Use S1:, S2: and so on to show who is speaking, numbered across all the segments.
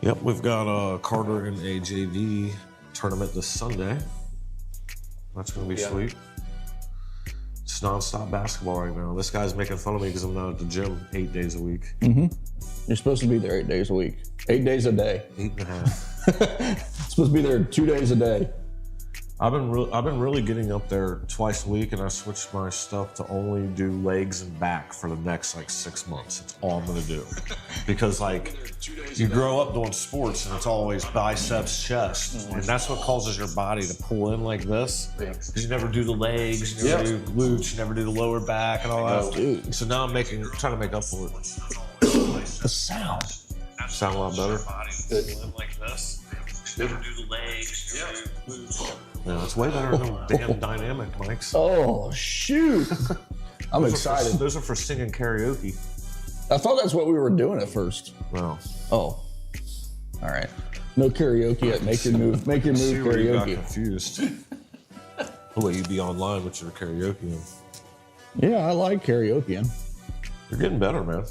S1: Yep, we've got Carter in a JV tournament this Sunday. That's going to be sweet. It's nonstop basketball right now. This guy's making fun of me because I'm not at the gym 8 days a week.
S2: Mm-hmm. You're supposed to be there 8 days a week. 8 days a day.
S1: 8.5.
S2: Supposed to be there 2 days a day.
S1: I've been really getting up there twice a week, and I switched my stuff to only do legs and back for the next 6 months. That's all I'm gonna do, because you grow up doing sports and it's always biceps, chest, and that's what causes your body to pull in like this. Because you never do the legs, you never do glutes, you never do the lower back and all that.
S2: Dude.
S1: So now I'm trying to make up for it.
S2: The sound.
S1: Sound a lot better.
S2: Good.
S1: Like this. Never do the legs, never do glutes. Yeah, it's way better than damn dynamic mics.
S2: Oh, shoot. I'm excited.
S1: Those are for singing karaoke.
S2: I thought that's what we were doing at first.
S1: No.
S2: Oh. All right. No karaoke at Make Your Move. Make Your Move
S1: See where you got
S2: karaoke.
S1: confused. Oh, wait, you'd be online with your karaoke.
S2: Yeah, I like karaoke.
S1: You're getting better, man.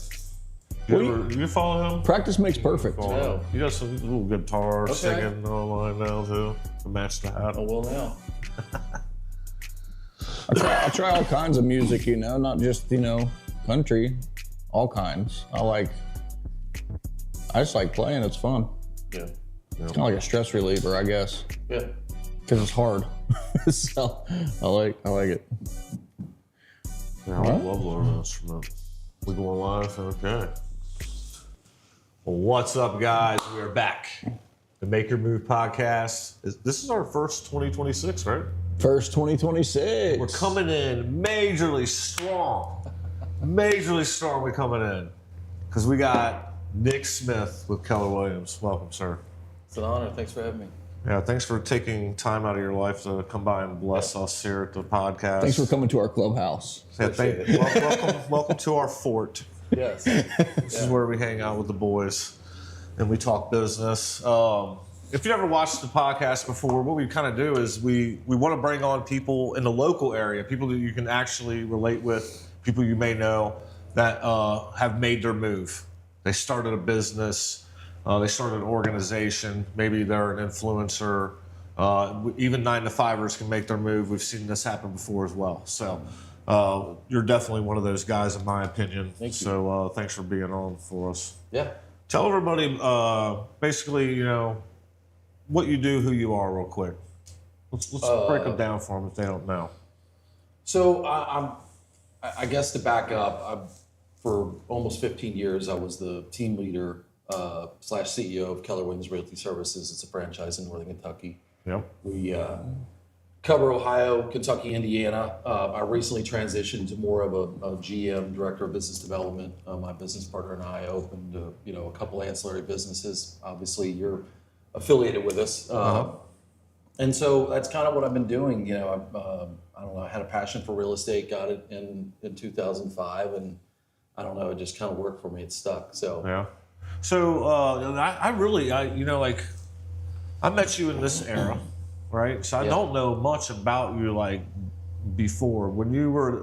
S1: You follow him?
S2: Practice makes perfect.
S1: No. You got some little guitar singing online now, too, to match the hat.
S3: Oh, well, now.
S2: I try all kinds of music, not just, country, all kinds. I just like playing, it's fun.
S3: Yeah.
S2: It's kind of like a stress reliever, I guess,
S3: Yeah.
S2: because it's hard. So I like it.
S1: Yeah, I love learning instrument. We go live? Okay. Well, what's up, guys? We are back. The Make Your Move podcast. This is our first 2026, right?
S2: First 2026.
S1: We're coming in majorly strong. Majorly strong we're coming in. Because we got Nick Smith with Keller Williams. Welcome, sir.
S3: It's an honor. Thanks for having me.
S1: Yeah, thanks for taking time out of your life to come by and bless us here at the podcast.
S2: Thanks for coming to our clubhouse.
S1: Yeah, welcome to our fort.
S3: Yes.
S1: This is where we hang out with the boys and we talk business. If you never watched the podcast before, what we kind of do is we want to bring on people in the local area, people that you can actually relate with, people you may know that have made their move. They started a business, they started an organization, maybe they're an influencer. Even 9-to-5ers can make their move. We've seen this happen before as well. So you're definitely one of those guys, in my opinion.
S3: Thank you.
S1: So thanks for being on for us.
S3: Yeah.
S1: Tell everybody, basically, what you do, who you are, real quick. Let's break them down for them if they don't know.
S3: So I guess to back up, for almost 15 years, I was the team leader / CEO of Keller Williams Realty Services. It's a franchise in Northern Kentucky.
S1: Yep.
S3: We cover Ohio, Kentucky, Indiana. I recently transitioned to more of a GM, Director of Business Development. My business partner and I opened, a couple ancillary businesses. Obviously, you're affiliated with us. And so that's kind of what I've been doing. I don't know, I had a passion for real estate, got it in 2005, and I don't know, it just kind of worked for me. It stuck. So
S1: yeah. So I met you in this era, right? So I don't know much about you before. When you were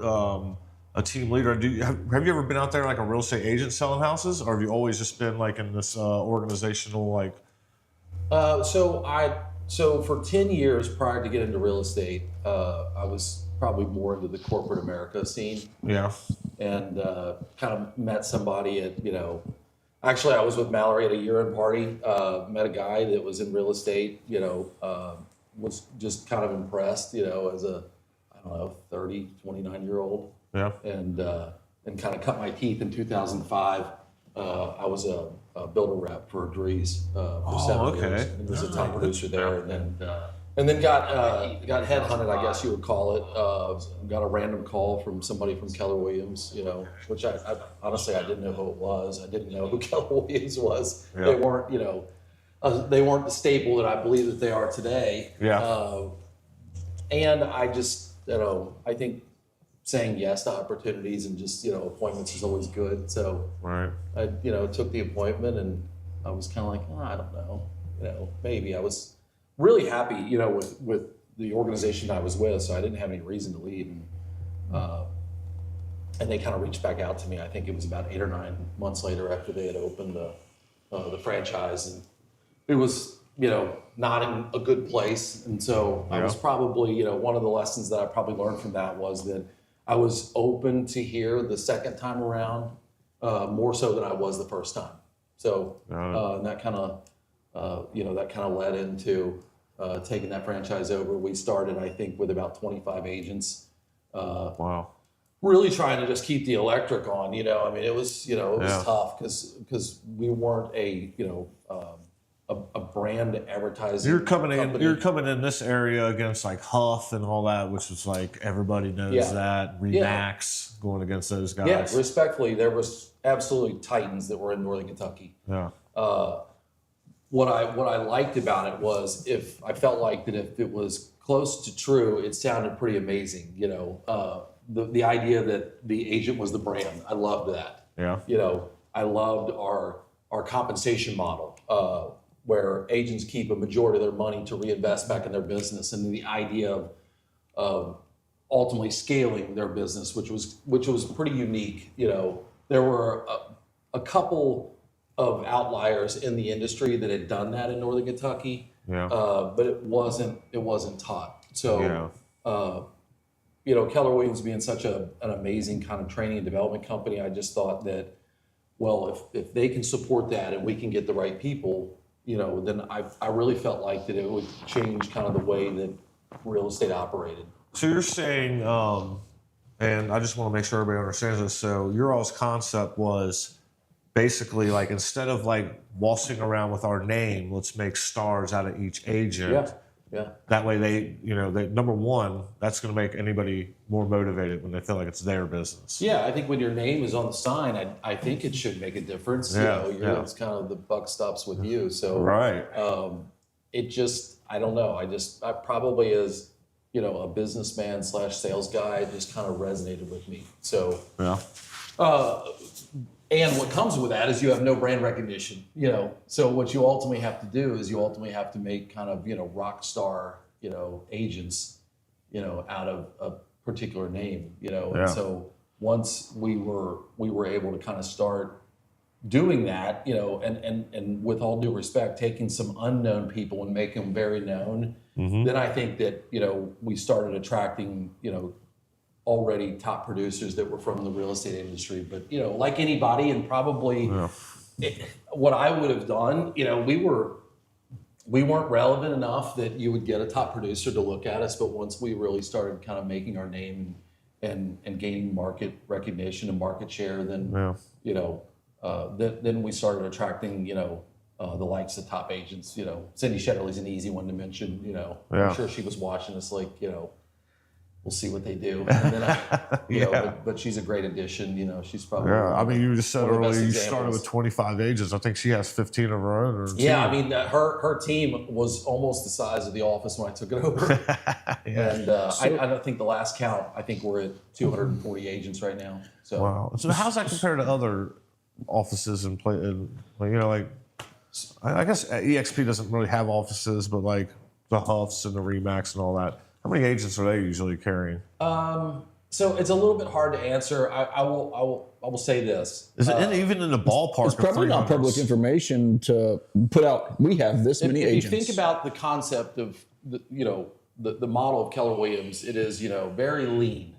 S1: a team leader, have you ever been out there like a real estate agent selling houses, or have you always just been in this organizational
S3: So for 10 years prior to getting into real estate, I was probably more into the corporate America scene.
S1: Yeah.
S3: And kind of met somebody at, actually I was with Mallory at a year-end party, met a guy that was in real estate, was just kind of impressed, as a, 30, 29-year-old.
S1: Yeah.
S3: And kind of cut my teeth in 2005. I was a builder rep for Dries for 7 years. And was a top producer there, and then got headhunted, I guess you would call it. Got a random call from somebody from Keller Williams, which I honestly I didn't know who it was. I didn't know who Keller Williams was. Yeah. They weren't, they weren't the staple that I believe that they are today.
S1: Yeah.
S3: And I just, I think saying yes to opportunities and just, appointments is always good. So
S1: right.
S3: I, took the appointment and I was kind of like, I don't know, maybe. I was really happy, with the organization I was with, so I didn't have any reason to leave. And they kind of reached back out to me. I think it was about 8 or 9 months later after they had opened the franchise, and not in a good place. And so I was probably, one of the lessons that I probably learned from that was that I was open to hear the second time around more so than I was the first time. So and that kind of led into taking that franchise over. We started, I think, with about 25 agents.
S1: Wow.
S3: Really trying to just keep the electric on, I mean, it was tough because we weren't a brand advertising.
S1: You're coming
S3: company.
S1: in. You're coming in this area against like Huff and all that, which is like everybody knows that. Remax going against those guys.
S3: Yeah, respectfully, there was absolutely titans that were in Northern Kentucky.
S1: Yeah.
S3: What I liked about it was I felt like that if it was close to true, it sounded pretty amazing. The idea that the agent was the brand, I loved that.
S1: Yeah.
S3: I loved our compensation model, where agents keep a majority of their money to reinvest back in their business, and the idea of ultimately scaling their business, which was pretty unique. There were a couple of outliers in the industry that had done that in Northern Kentucky, but it wasn't taught. So, Keller Williams being such an amazing kind of training and development company, I just thought that, well, if they can support that and we can get the right people, then I really felt like that it would change kind of the way that real estate operated.
S1: So you're saying, and I just want to make sure everybody understands this. So your all's concept was basically like, instead of like waltzing around with our name, let's make stars out of each agent.
S3: Yeah.
S1: That way they number one, that's going to make anybody more motivated when they feel like it's their business.
S3: Yeah, I think when your name is on the sign, I think it should make a difference. It's kind of the buck stops with you. So
S1: right.
S3: It just, I don't know. I probably as a businessman / sales guy, it just kind of resonated with me. So and what comes with that is you have no brand recognition, So what you ultimately have to do is you ultimately have to make kind of, rock star, agents, out of a particular name, And so once we were able to kind of start doing that, and with all due respect, taking some unknown people and making them very known, then I think that, we started attracting, already top producers that were from the real estate industry. But, like anybody, and probably what I would have done, we weren't relevant enough that you would get a top producer to look at us. But once we really started kind of making our name and gaining market recognition and market share, then, then we started attracting, the likes of top agents. Cindy Shetterly's an easy one to mention, I'm sure she was watching us like, we'll see what they do. And then but she's a great addition. She's probably.
S1: Yeah, I mean, you just said earlier you
S3: examples.
S1: started with 25 agents. I think she has 15 of her own.
S3: I mean, her team was almost the size of the office when I took it over. And I don't think the last count, I think we're at 240 agents right now. So
S1: wow. So how's that compared to other offices and I guess EXP doesn't really have offices, but like the Huffs and the Remax and all that. How many agents are they usually carrying?
S3: So it's a little bit hard to answer. I will say this.
S1: Is it even in the ballpark?
S2: It's probably not public information to put out. We have this many agents.
S3: If you think about the concept of the model of Keller Williams, it is very lean,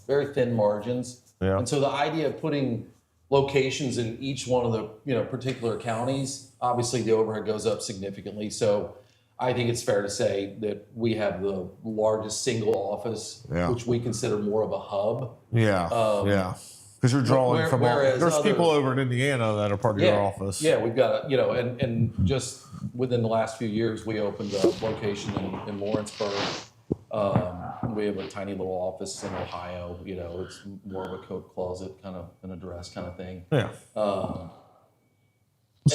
S3: very thin margins, and so the idea of putting locations in each one of the particular counties, obviously the overhead goes up significantly. So I think it's fair to say that we have the largest single office, which we consider more of a hub.
S1: Because you're drawing from all. There's people over in Indiana that are part of your office.
S3: Yeah, we've got and just within the last few years, we opened a location in Lawrenceburg. We have a tiny little office in Ohio. It's more of a coat closet kind of an address kind of thing.
S1: Yeah.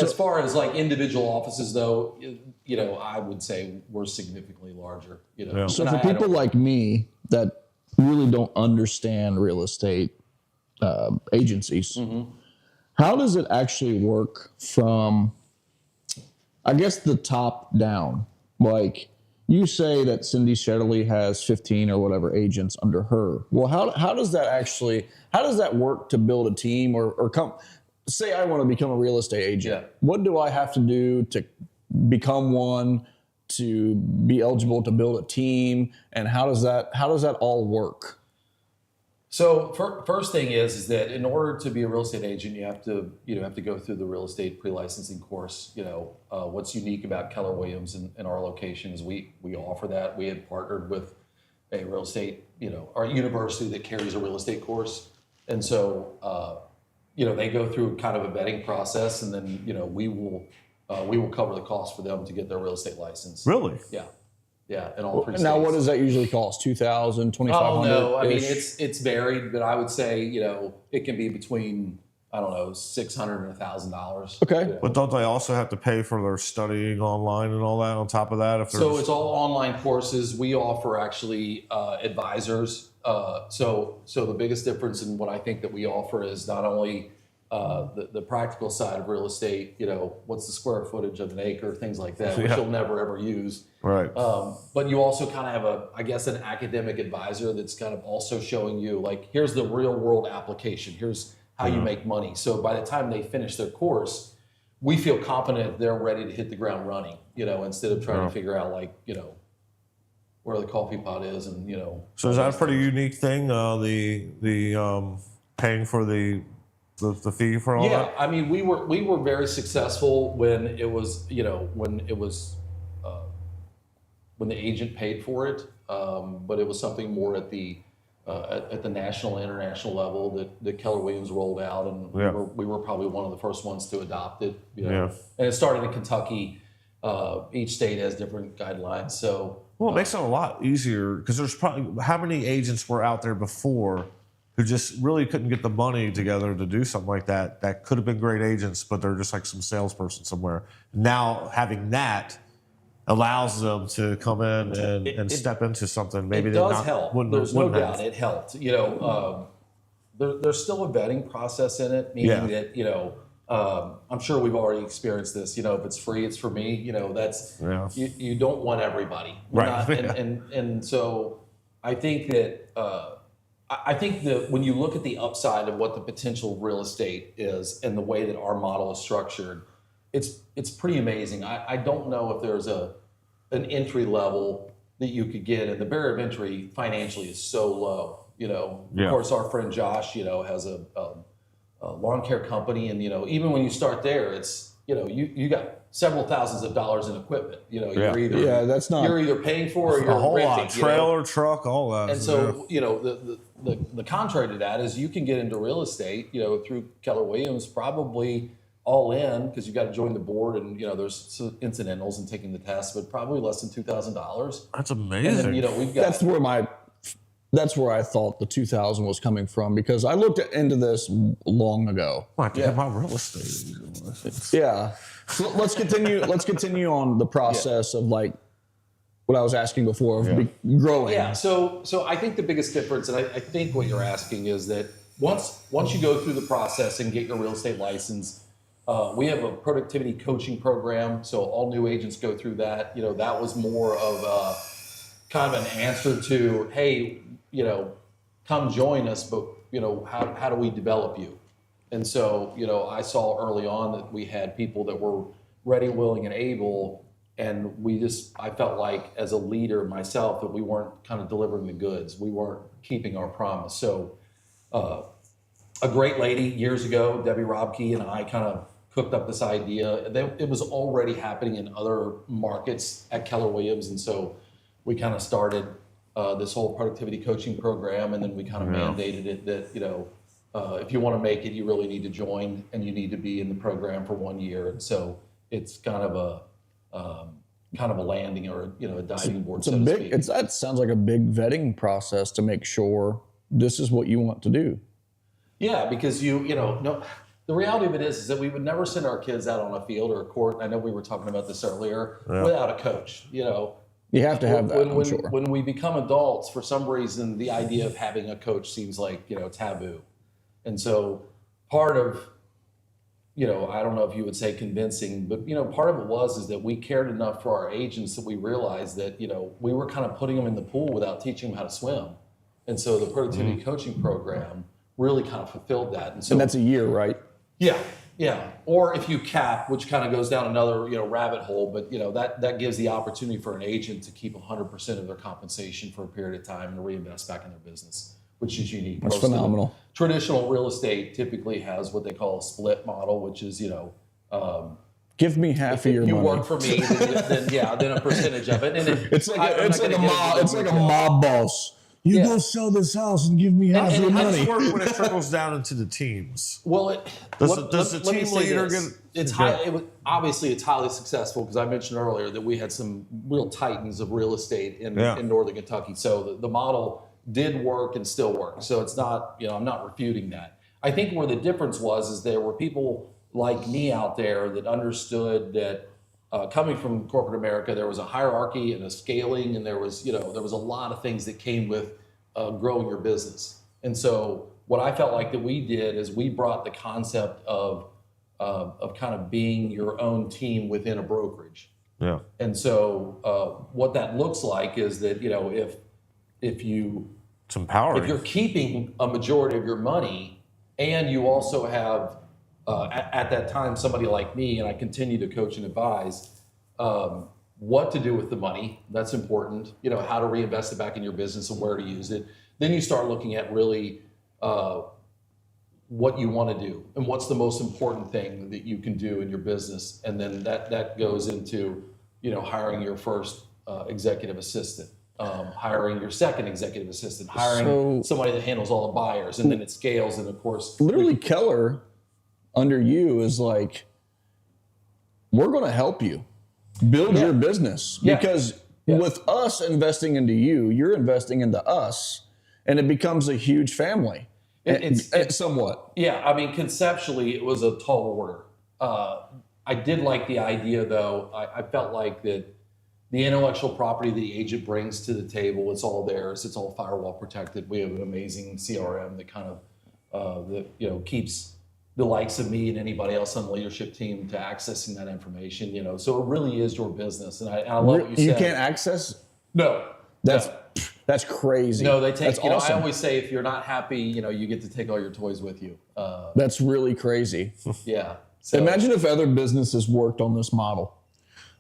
S3: As far as like individual offices, though, I would say we're significantly larger.
S2: So for people like me that really don't understand real estate agencies, how does it actually work from, I guess, the top down? Like you say that Cindy Shetterly has 15 or whatever agents under her. Well, how does that work to build a team or come? Say I want to become a real estate agent. What do I have to do to become one, to be eligible to build a team, and how does that all work?
S3: So first thing is that in order to be a real estate agent, you have to go through the real estate pre-licensing course. What's unique about Keller Williams and our location is we offer that. We had partnered with a real estate, our university that carries a real estate course, and so they go through kind of a vetting process, and then we will cover the cost for them to get their real estate license.
S1: Really?
S3: Yeah, in all three states.
S2: Now, what does that usually cost? $2,000, $2,500?
S3: Oh no, I mean it's varied, but I would say it can be between $600 and $1,000.
S2: Okay.
S1: But don't they also have to pay for their studying online and all that on top of that?
S3: So it's all online courses. We offer actually advisors. So the biggest difference in what I think that we offer is not only the practical side of real estate, what's the square footage of an acre, things like that, which you'll never ever use.
S1: Right.
S3: But you also kind of have an academic advisor that's kind of also showing you, like, here's the real world application. Here's how you make money. So by the time they finish their course, we feel confident they're ready to hit the ground running, instead of trying to figure out where the coffee pot is and,
S1: So is that a pretty unique thing? The paying for the fee for all that?
S3: Yeah, I mean, we were very successful when it was when the agent paid for it, but it was something more at the national and international level that Keller Williams rolled out, and we were probably one of the first ones to adopt it. And it started in Kentucky. Each state has different guidelines, so.
S1: Well, it makes it a lot easier because there's probably how many agents were out there before who just really couldn't get the money together to do something like that. That could have been great agents, but they're just like some salesperson somewhere. Now having that allows them to come in and step into something. Maybe
S3: it does help. There's no doubt it helped. There's still a vetting process in it, meaning that I'm sure we've already experienced this. If it's free, it's for me. That's you don't want everybody,
S1: right?
S3: And so I think that when you look at the upside of what the potential real estate is and the way that our model is structured, it's pretty amazing. I don't know if there's an entry level that you could get, and the barrier of entry financially is so low. Of course, our friend Josh, has a lawn care company, and even when you start there, it's you got several thousands of dollars in equipment. You're either paying for or you're
S1: a whole
S3: renting,
S1: lot, trailer, truck, all that.
S3: And so the contrary to that is you can get into real estate through Keller Williams probably all in, because you got to join the board, and there's incidentals and taking the test, but probably less than $2,000.
S1: That's amazing.
S3: And then, we've got
S2: that's where I thought the 2,000 was coming from, because I looked into this long ago.
S1: I have to get my real estate.
S2: Yeah. So let's continue on the process of like what I was asking before of growing.
S3: Yeah. So I think the biggest difference, and I think what you're asking is that once you go through the process and get your real estate license, we have a productivity coaching program. So all new agents go through that. That was more of kind of an answer to, hey, come join us, but how do we develop you? And so, I saw early on that we had people that were ready, willing, and able, and I felt like as a leader myself that we weren't kind of delivering the goods. We weren't keeping our promise. So a great lady years ago, Debbie Robke, and I kind of cooked up this idea. It was already happening in other markets at Keller Williams, and so we kind of started this whole productivity coaching program, and then we kind of mandated it that, if you want to make it, you really need to join, and you need to be in the program for 1 year. And so it's kind of a landing or a diving board.
S2: That sounds like a big vetting process to make sure this is what you want to do.
S3: Yeah, because the reality of it is that we would never send our kids out on a field or a court. I know we were talking about this earlier, without a coach.
S2: You have to have that, I'm sure.
S3: When we become adults, for some reason, the idea of having a coach seems like, taboo. And so part of, I don't know if you would say convincing, but, part of it is that we cared enough for our agents that we realized that, we were kind of putting them in the pool without teaching them how to swim. And so the productivity coaching program really kind of fulfilled that.
S2: And that's a year, right?
S3: Yeah. Yeah, or if you cap, which kind of goes down another rabbit hole, but that gives the opportunity for an agent to keep 100% of their compensation for a period of time and reinvest back in their business, which is unique.
S2: That's
S3: Most of the
S2: phenomenal.
S3: traditional real estate typically has what they call a split model, which is
S2: Give me half of your
S3: if you
S2: money.
S3: work for me, then a percentage of it. And
S2: It's like a mob boss. You
S3: Yeah.
S2: go sell this house and give me half
S3: and
S2: your
S3: how
S1: How
S2: money.
S1: does it work when it trickles down into the teams?
S3: Well,
S1: Does the
S3: let me
S1: team
S3: say
S1: leader
S3: this.
S1: get-
S3: It's obviously it's highly successful because I mentioned earlier that we had some real titans of real estate in Northern Kentucky. So the model did work and still works. So it's not, I'm not refuting that. I think where the difference was is there were people like me out there that understood that coming from corporate America, there was a hierarchy and a scaling, and there was a lot of things that came with growing your business. And so what I felt like that we did is we brought the concept of kind of being your own team within a brokerage.
S1: Yeah.
S3: And so what that looks like is that if
S1: It's
S3: you're
S1: empowering.
S3: keeping a majority of your money, and you also have at that time somebody like me, and I continue to coach and advise what to do with the money. That's important. How to reinvest it back in your business and where to use it. Then you start looking at really what you want to do and what's the most important thing that you can do in your business, and then that goes into hiring your first executive assistant. Hiring your second executive assistant, hiring somebody that handles all the buyers, and then it scales. And of course,
S2: Literally, Keller under you is like, we're going to help you build your business because with us investing into you, you're investing into us, and it becomes a huge family. It's somewhat.
S3: yeah, I mean, conceptually, it was a tall order. I did like the idea, though. I felt like that the intellectual property that the agent brings to the table, it's all theirs. It's all firewall protected. We have an amazing CRM that kind of keeps the likes of me and anybody else on the leadership team to accessing that information. So it really is your business. And I love what you said.
S2: You can't access.
S3: No,
S2: That's crazy.
S3: no. They take.
S2: That's awesome.
S3: I always say if you're not happy, you get to take all your toys with you.
S2: That's really crazy.
S3: Yeah. So,
S2: Imagine if other businesses worked on this model.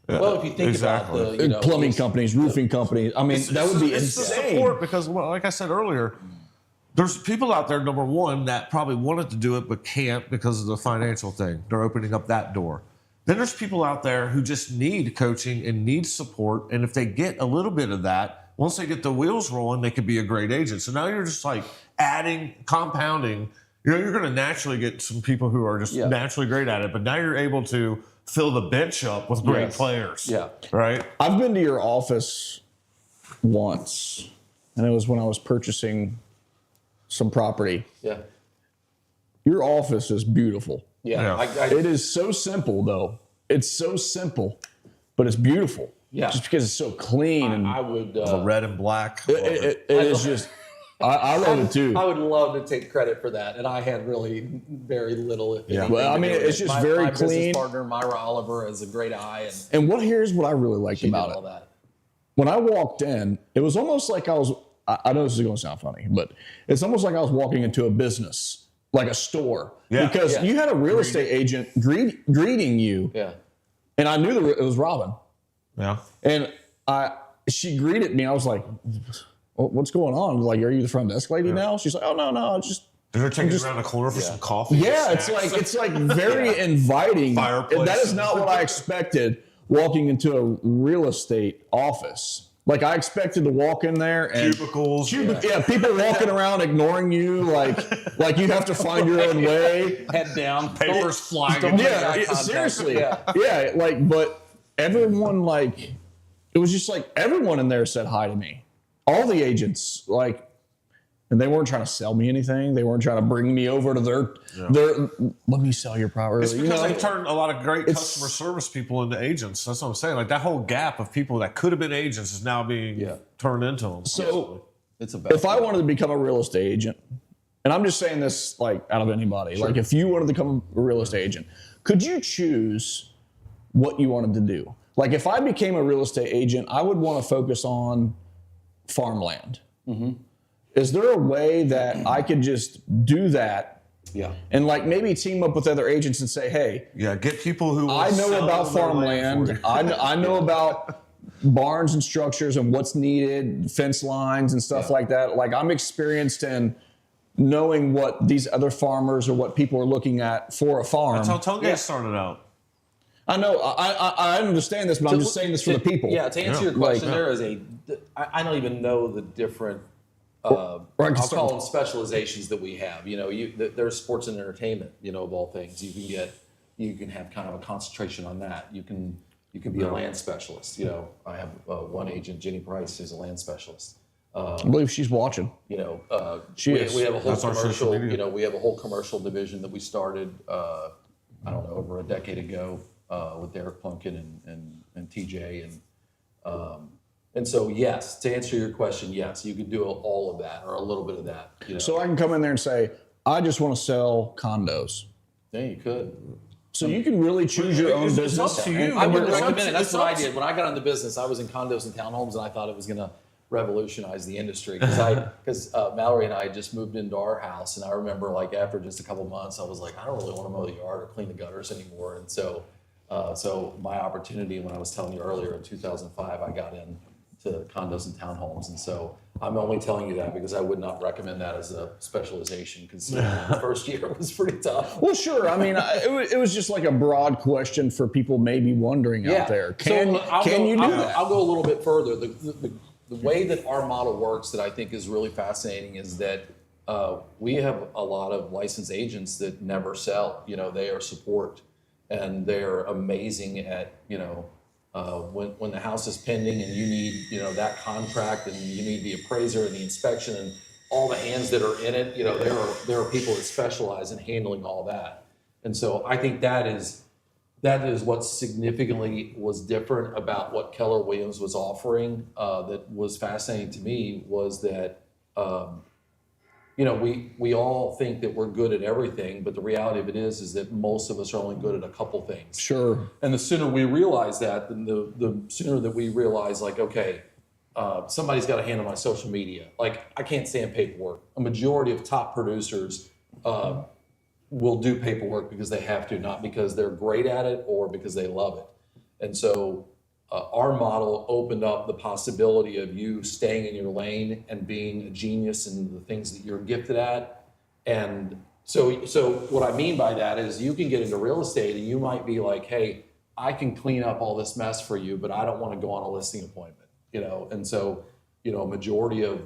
S3: well, if you think
S1: Exactly.
S3: about the
S2: Plumbing companies, roofing companies. I mean, that would be
S1: it's the
S2: insane.
S1: support because, well, like I said earlier, there's people out there, number one, that probably wanted to do it but can't because of the financial thing. They're opening up that door. Then there's people out there who just need coaching and need support. And if they get a little bit of that, once they get the wheels rolling, they could be a great agent. So now you're just like adding, compounding. You're going to naturally get some people who are just naturally great at it. But now you're able to fill the bench up with great players.
S3: Yeah.
S1: Right?
S2: I've been to your office once, and it was when I was purchasing some property.
S3: Yeah.
S2: Your office is beautiful.
S3: Yeah.
S1: Yeah.
S2: It is so simple, though. It's so simple, but it's beautiful.
S3: Yeah.
S2: Just because it's so clean and
S3: I would.
S1: The red and black. Love it.
S2: it is just. I love it too.
S3: I would love to take credit for that, and I had really very little. If anything,
S2: Well, I
S3: to
S2: mean,
S3: do with
S2: it's
S3: it.
S2: just
S3: my
S2: very
S3: business
S2: clean.
S3: partner Myra Oliver has a great eye, and
S2: And here's what I really liked
S3: she did
S2: about
S3: all
S2: it.
S3: that.
S2: When I walked in, it was almost like I was. I know this is going to sound funny, but it's almost like I was walking into a business, like a store,
S1: Yeah.
S2: because you had a real estate agent greeting you,
S3: Yeah.
S2: and I knew it was Robin,
S1: Yeah.
S2: and she greeted me, and I was like, "What's going on? Like, are you the front desk lady now?" She's like, "Oh no, it's just."
S1: And they're taking you around the corner for some coffee.
S2: Yeah,
S1: and
S2: it's
S1: snacks.
S2: like very inviting.
S1: Fireplace.
S2: That is not what I expected walking into a real estate office. Like I expected to walk in there and
S1: Cubicles.
S2: people walking around ignoring you, like you have to find your own way.
S3: Head down,
S1: Papers flying.
S3: Don't make eye
S2: Yeah,
S3: contact.
S2: seriously.
S3: Yeah.
S2: Like, but everyone it was just like everyone in there said hi to me. All the agents, and they weren't trying to sell me anything. They weren't trying to bring me over to their let me sell your property.
S1: It's because they turned a lot of great customer service people into agents. That's what I'm saying. Like that whole gap of people that could have been agents is now being turned into them.
S2: So
S3: It's a bad
S2: if I wanted to become a real estate agent, and I'm just saying this out of anybody, like if you wanted to become a real estate agent, could you choose what you wanted to do? Like if I became a real estate agent, I would want to focus on farmland. Mm-hmm. Is there a way that I could just do that
S3: Yeah.
S2: And like maybe team up with other agents and say, hey,
S1: Yeah, get people who
S2: I know
S1: sell
S2: about
S1: their land for
S2: farmland.
S1: you.
S2: I know about barns and structures and what's needed, fence lines and stuff like that. Like I'm experienced in knowing what these other farmers or what people are looking at for a farm.
S1: That's how Tailgate started out.
S2: I know, I understand this, but I'm just saying this for the people.
S3: Yeah, to answer your question, there is I don't even know the different, I'll call them specializations that we have. You know, there's sports and entertainment, you know, of all things. You can have kind of a concentration on that. You can be a land specialist. You know, I have one agent, Jenny Price, who's a land specialist.
S2: I believe she's watching.
S3: You know,
S2: She
S3: we
S2: is.
S3: have a whole
S1: That's our social
S3: commercial.
S1: media.
S3: You know, we have a whole commercial division that we started. I don't know, over a decade ago with Derek Plunkin and TJ and so yes, to answer your question, yes, you can do all of that or a little bit of that. You know?
S2: So I can come in there and say, I just want to sell condos.
S3: Yeah, you could.
S2: So you can really choose your own
S1: It's
S2: business.
S1: up to you.
S3: I would
S1: It's up
S3: recommend
S1: to-
S3: it. That's
S1: it's
S3: what I
S1: up to-
S3: did. When I got into business, I was in condos and townhomes, and I thought it was going to revolutionize the industry because Mallory and I had just moved into our house, and I remember like after just a couple months, I was like, I don't really want to mow the yard or clean the gutters anymore, and so my opportunity when I was telling you earlier in 2005, I got into condos and townhomes, and so I'm only telling you that because I would not recommend that as a specialization because the first year was pretty tough.
S2: Well, sure. I mean, it was just like a broad question for people maybe wondering out there. Can you do that?
S3: I'll go a little bit further. The way that our model works that I think is really fascinating is that we have a lot of licensed agents that never sell. You know, they are support, and they're amazing at, you know, when the house is pending and you need, you know, that contract and you need the appraiser and the inspection and all the hands that are in it. You know, there are people that specialize in handling all that, and so I think that is what significantly was different about what Keller Williams was offering. That was fascinating to me was that, you know, we all think that we're good at everything, but the reality of it is that most of us are only good at a couple things.
S2: Sure.
S3: And the sooner we realize that, then the sooner that we realize, like, okay, somebody's got to handle my social media. Like, I can't stand paperwork. A majority of top producers will do paperwork because they have to, not because they're great at it or because they love it. And so our model opened up the possibility of you staying in your lane and being a genius in the things that you're gifted at. And so what I mean by that is you can get into real estate and you might be like, hey, I can clean up all this mess for you, but I don't want to go on a listing appointment, you know? And so, you know, a majority of,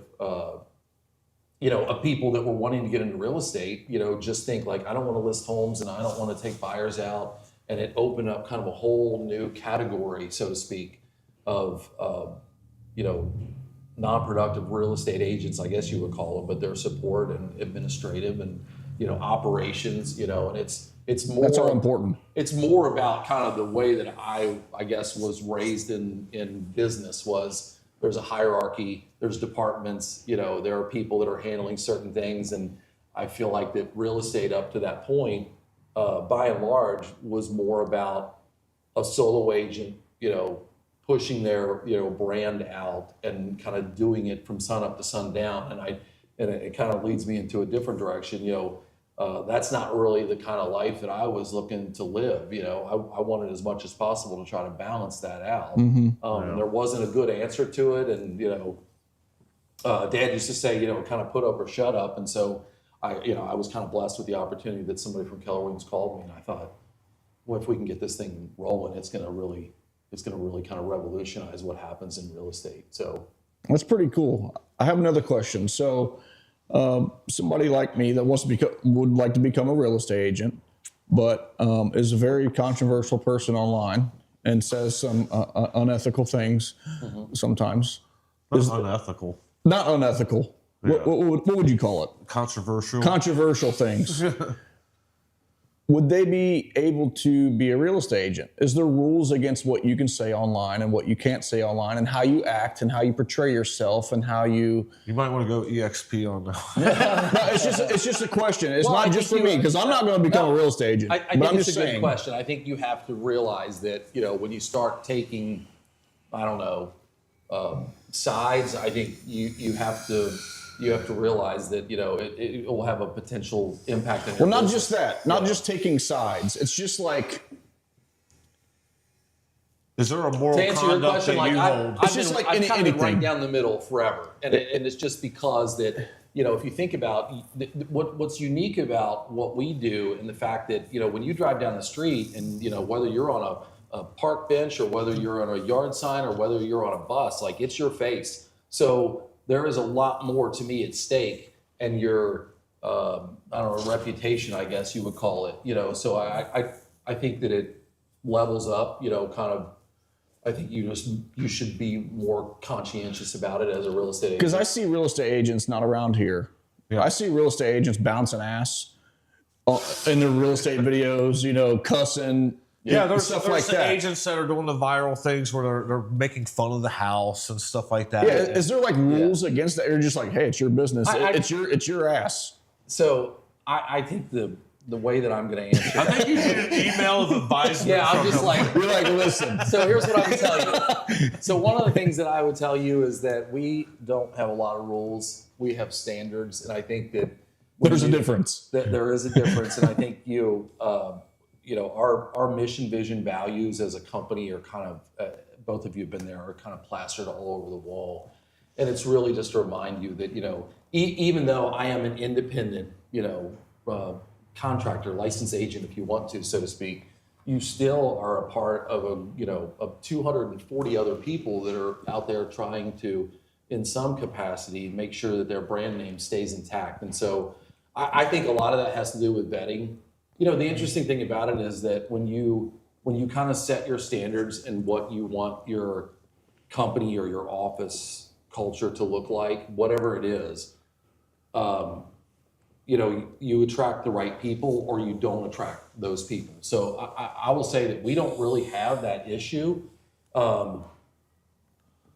S3: you know, of people that were wanting to get into real estate, you know, just think like, I don't want to list homes and I don't want to take buyers out. And it opened up kind of a whole new category, so to speak, of, you know, non-productive real estate agents, I guess you would call them, but their support and administrative and, you know, operations, you know, and it's more.
S2: That's all important.
S3: It's more about kind of the way that I guess was raised in business was there's a hierarchy, there's departments, you know, there are people that are handling certain things. And I feel like that real estate up to that point, by and large, was more about a solo agent, you know, pushing their, you know, brand out and kind of doing it from sun up to sundown. And it kind of leads me into a different direction. You know, that's not really the kind of life that I was looking to live. You know, I wanted as much as possible to try to balance that out. And there wasn't a good answer to it. And, you know, Dad used to say, you know, kind of put up or shut up. And so I was kind of blessed with the opportunity that somebody from Keller Williams called me, and I thought, well, if we can get this thing rolling, it's going to really kind of revolutionize what happens in real estate. So
S2: That's pretty cool. I have another question. So, somebody like me that would like to become a real estate agent, but is a very controversial person online and says some unethical things sometimes.
S1: That's unethical.
S2: Not unethical.
S1: Yeah.
S2: What would you call it?
S1: Controversial.
S2: Controversial things. Would they be able to be a real estate agent? Is there rules against what you can say online and what you can't say online, and how you act and how you portray yourself and how you?
S1: You might want to go EXP on that.
S2: No, it's just a question. It's
S3: Well, I
S2: not just for
S3: think
S2: me because I'm not going to become a real estate agent.
S3: I
S2: but
S3: think
S2: I'm
S3: it's
S2: just
S3: a good
S2: saying.
S3: question. I think you have to realize that, you know, when you start taking, I don't know, sides, I think you have to you have to realize that, it will have a potential impact on your
S2: Well, not
S3: business.
S2: just that, not just taking sides. It's just like,
S1: Is there a moral
S3: To answer your
S1: conduct
S3: question,
S1: that
S3: like
S1: you hold?
S3: I've
S2: just
S3: been,
S2: like
S3: I've kind of been right
S2: anything.
S3: down the middle forever, and it's just because that if you think about what's unique about what we do, and the fact that when you drive down the street, and whether you're on a park bench or whether you're on a yard sign or whether you're on a bus, like it's your face. So there is a lot more to me at stake, and your I don't know, reputation, I guess you would call it. So I think that it levels up, kind of. I think you should be more conscientious about it as a real estate agent.
S2: because I see real estate agents not around here.
S1: Yeah.
S2: I see real estate agents bouncing ass in their real estate videos, cussing.
S1: Yeah, there's
S2: stuff
S1: some
S2: like that.
S1: agents that are doing the viral things where they're making fun of the house and stuff like that.
S2: Yeah, is there like rules against that? Or just like, hey, it's your business. It's your ass.
S3: So I think the way that I'm going to answer
S1: I think you need an email of advisement.
S3: yeah, I'm
S1: from
S3: just
S1: them.
S3: like,
S2: You're like, listen.
S3: so here's what I would tell you. So one of the things that I would tell you is that we don't have a lot of rules. We have standards, and I think that
S2: There's a difference.
S3: that there is a difference, and I think our mission, vision, values as a company are kind of both of you have been there, are kind of plastered all over the wall, and it's really just to remind you that even though I am an independent contractor, licensed agent, if you want to, so to speak, you still are a part of of 240 other people that are out there trying to, in some capacity, make sure that their brand name stays intact. And so I think a lot of that has to do with vetting. The interesting thing about it is that when you kind of set your standards and what you want your company or your office culture to look like, whatever it is, you attract the right people or you don't attract those people. So I will say that we don't really have that issue. And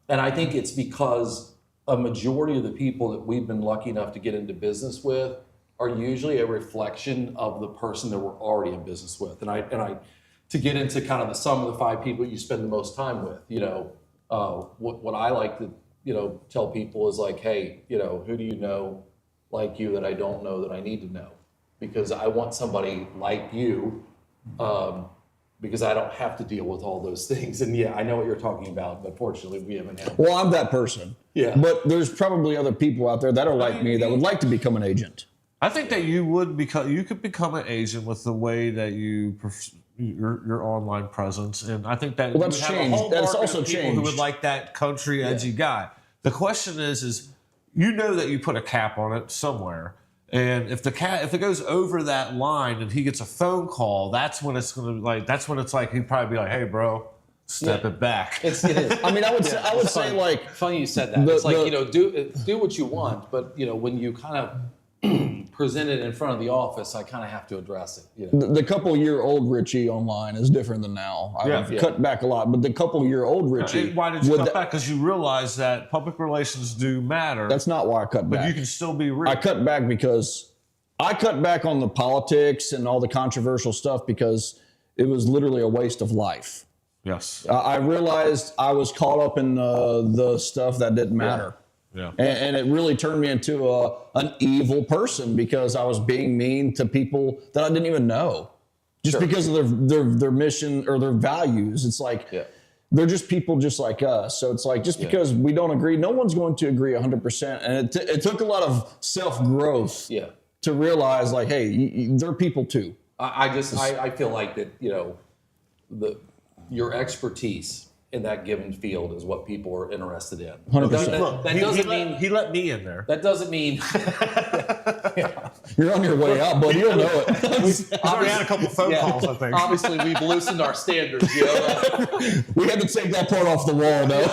S3: I think it's because a majority of the people that we've been lucky enough to get into business with are usually a reflection of the person that we're already in business with. And I to get into kind of the sum of the 5 people you spend the most time with, what I like to, tell people is like, hey, who do you know like you that I don't know that I need to know? Because I want somebody like you, because I don't have to deal with all those things. And yeah, I know what you're talking about, but fortunately we haven't had.
S2: Well, I'm that person.
S3: Yeah.
S2: But there's probably other people out there that are like me that would like to become an agent.
S1: I think that you could become an agent with the way that your online presence, and I think that
S2: Well, that's
S1: you have
S2: changed.
S1: a whole
S2: That's
S1: market
S2: also
S1: of people
S2: changed.
S1: who would like that country edgy guy. The question is that you put a cap on it somewhere, and if it goes over that line and he gets a phone call, that's when it's like he'd probably be like, hey, bro, step it back.
S3: It is.
S2: I mean, I would say like,
S3: Funny you said that. It's like, do what you want, but when you kind of present it in front of the office, I kind of have to address it.
S2: the couple-year-old Richie online is different than now. I've cut back a lot, but the couple-year-old Richie.
S1: Why did you cut back? Because you realize that public relations do matter.
S2: That's not why I cut back.
S1: But you can still be real.
S2: I cut back because I cut back on the politics and all the controversial stuff because it was literally a waste of life.
S1: Yes.
S2: I realized I was caught up in the stuff that didn't matter.
S1: Yeah.
S2: And it really turned me into an evil person because I was being mean to people that I didn't even know. Just because of their mission or their values. It's like they're just people just like us. So it's like just because we don't agree, no one's going to agree 100%. And it took a lot of self-growth to realize like, hey, they're people too.
S3: I feel like that, your expertise in that given field is what people are interested in.
S2: 100%.
S3: That doesn't mean
S1: he let me in there.
S3: that doesn't mean
S2: You're on your way out, but you'll know it.
S1: He's already had a couple phone calls, I think.
S3: obviously we've loosened our standards.
S2: We had to take that part off the wall, though.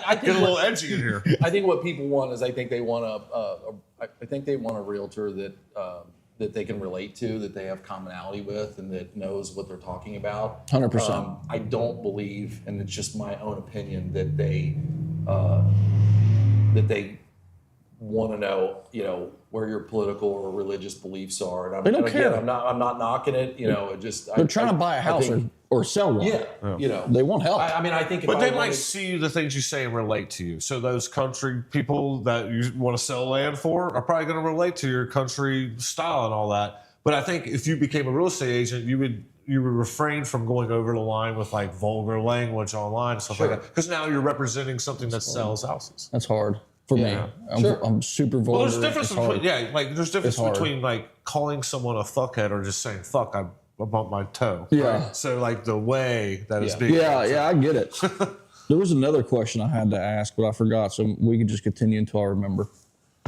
S3: I
S1: Get a little edgy in here.
S3: I think what people want is I think they want a realtor that they can relate to, that they have commonality with, and that knows what they're talking about.
S2: 100%.
S3: I don't believe, and it's just my own opinion, that they want to know, where your political or religious beliefs are. And
S2: They don't
S3: again,
S2: care.
S3: I'm not knocking it.
S2: They're trying to buy a house or sell one.
S3: Yeah.
S2: They want help.
S3: I think,
S1: But they might see the things you say and relate to you. So those country people that you want to sell land for are probably going to relate to your country style and all that. But I think if you became a real estate agent, you would refrain from going over the line with like vulgar language online and stuff like that. Because now you're representing something that sells houses.
S2: That's hard for me. I'm super vulgar.
S1: Well, there's difference between there's difference between like calling someone a fuckhead or just saying fuck. I bumped my toe.
S2: Yeah.
S1: Right? So like the way that it's being.
S2: Yeah, I get it. There was another question I had to ask, but I forgot, so we could just continue until I remember.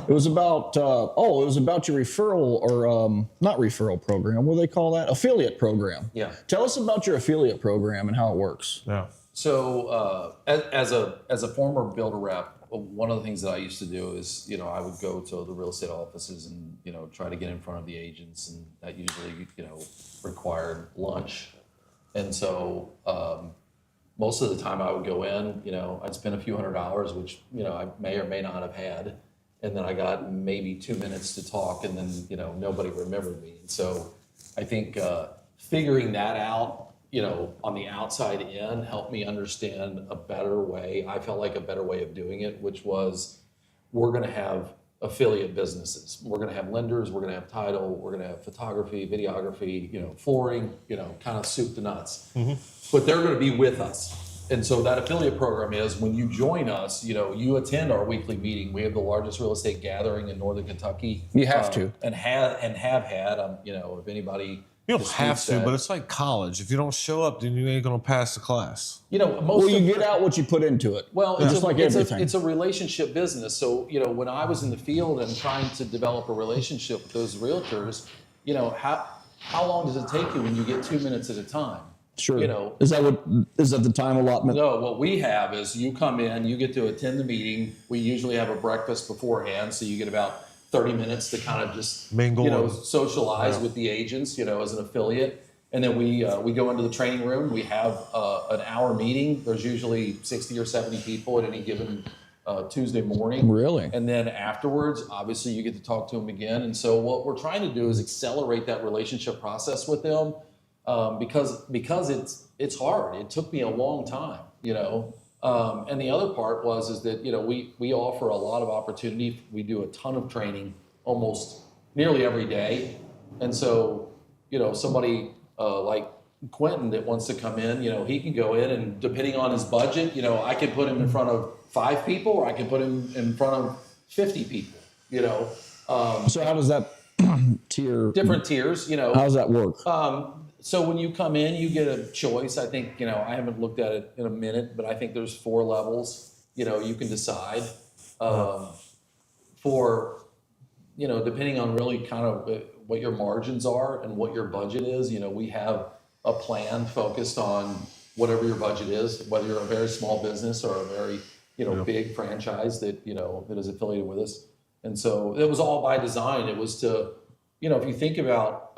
S2: It was about your referral or not referral program. What do they call that? Affiliate program.
S3: Yeah.
S2: Tell us about your affiliate program and how it works.
S1: Yeah.
S3: So as a former builder rep, one of the things that I used to do is, I would go to the real estate offices and, try to get in front of the agents, and that usually, required lunch. And so most of the time I would go in, I'd spend a few $100s, which, I may or may not have had. And then I got maybe 2 minutes to talk, and then, nobody remembered me. And so I think figuring that out, on the outside in helped me understand a better way. I felt like a better way of doing it, which was we're going to have affiliate businesses. We're going to have lenders, we're going to have title, we're going to have photography, videography, flooring, kind of soup to nuts. Mm-hmm. But they're going to be with us. And so that affiliate program is when you join us, you attend our weekly meeting. We have the largest real estate gathering in Northern Kentucky.
S2: You have to.
S3: And have had, if anybody...
S1: You don't have to, but it's like college. If you don't show up, then you ain't going to pass the class.
S3: You
S2: get out what you put into it.
S3: Well,
S2: it's just like everything.
S3: It's a relationship business. So, when I was in the field and trying to develop a relationship with those realtors, how long does it take you when you get 2 minutes at a time?
S2: Sure. Is that the time allotment?
S3: No, what we have is you come in, you get to attend the meeting. We usually have a breakfast beforehand, so you get about 30 minutes to kind of just
S1: mingle,
S3: socialize with the agents, as an affiliate. And then we go into the training room. We have an hour meeting. There's usually 60 or 70 people at any given Tuesday morning.
S2: Really?
S3: And then afterwards, obviously, you get to talk to them again. And so what we're trying to do is accelerate that relationship process with them because it's hard. It took me a long time, And the other part is that, we offer a lot of opportunity. We do a ton of training almost nearly every day. And so, somebody like Quentin that wants to come in, he can go in and depending on his budget, I can put him in front of 5 people or I can put him in front of 50 people,
S2: So how does that tier?
S3: Different tiers,
S2: How does that work?
S3: So when you come in, you get a choice. I think, I haven't looked at it in a minute, but I think there's 4 levels, you can decide for, depending on really kind of what your margins are and what your budget is. We have a plan focused on whatever your budget is, whether you're a very small business or a very, big franchise that, that is affiliated with us. And so it was all by design. It was to, if you think about,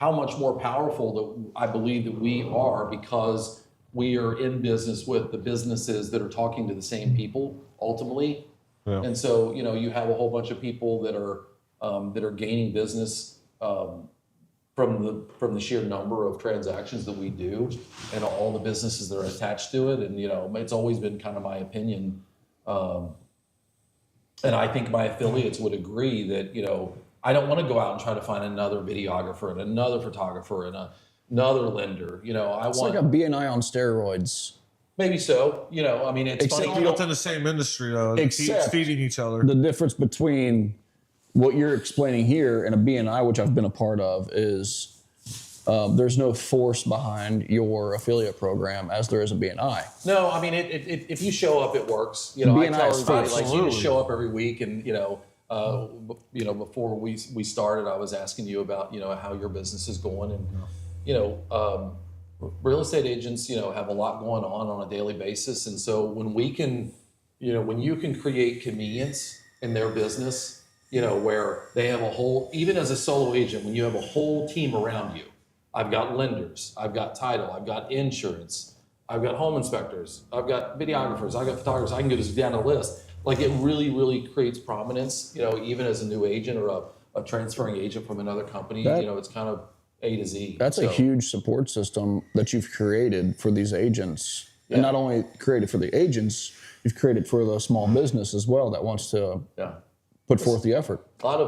S3: how much more powerful that I believe that we are because we are in business with the businesses that are talking to the same people ultimately. Yeah. And so, you have a whole bunch of people that are gaining business from the sheer number of transactions that we do and all the businesses that are attached to it. And, it's always been kind of my opinion. And I think my affiliates would agree that, I don't want to go out and try to find another videographer and another photographer and another lender.
S2: It's like a BNI on steroids.
S3: Maybe so. It's
S1: except
S3: funny.
S1: You're in the same industry, though.
S2: Except
S1: feeding each other.
S2: The difference between what you're explaining here and a BNI, which I've been a part of, is there's no force behind your affiliate program as there is a BNI.
S3: No, if you show up, it works. I tell everybody, you just show up every week and, before we started, I was asking you about, how your business is going. And, real estate agents, have a lot going on a daily basis. And so when we can, when you can create convenience in their business, where they have a whole, even as a solo agent, when you have a whole team around you, I've got lenders, I've got title, I've got insurance, I've got home inspectors, I've got videographers, I've got photographers, I can go just down the list. Like it really, really creates prominence, you know, even as a new agent or a transferring agent from another company, you know, it's kind of A to Z.
S2: That's a huge support system that you've created for these agents.
S3: Yeah.
S2: And not only created for the agents, you've created for the small business as well that wants to put forth the effort.
S3: A lot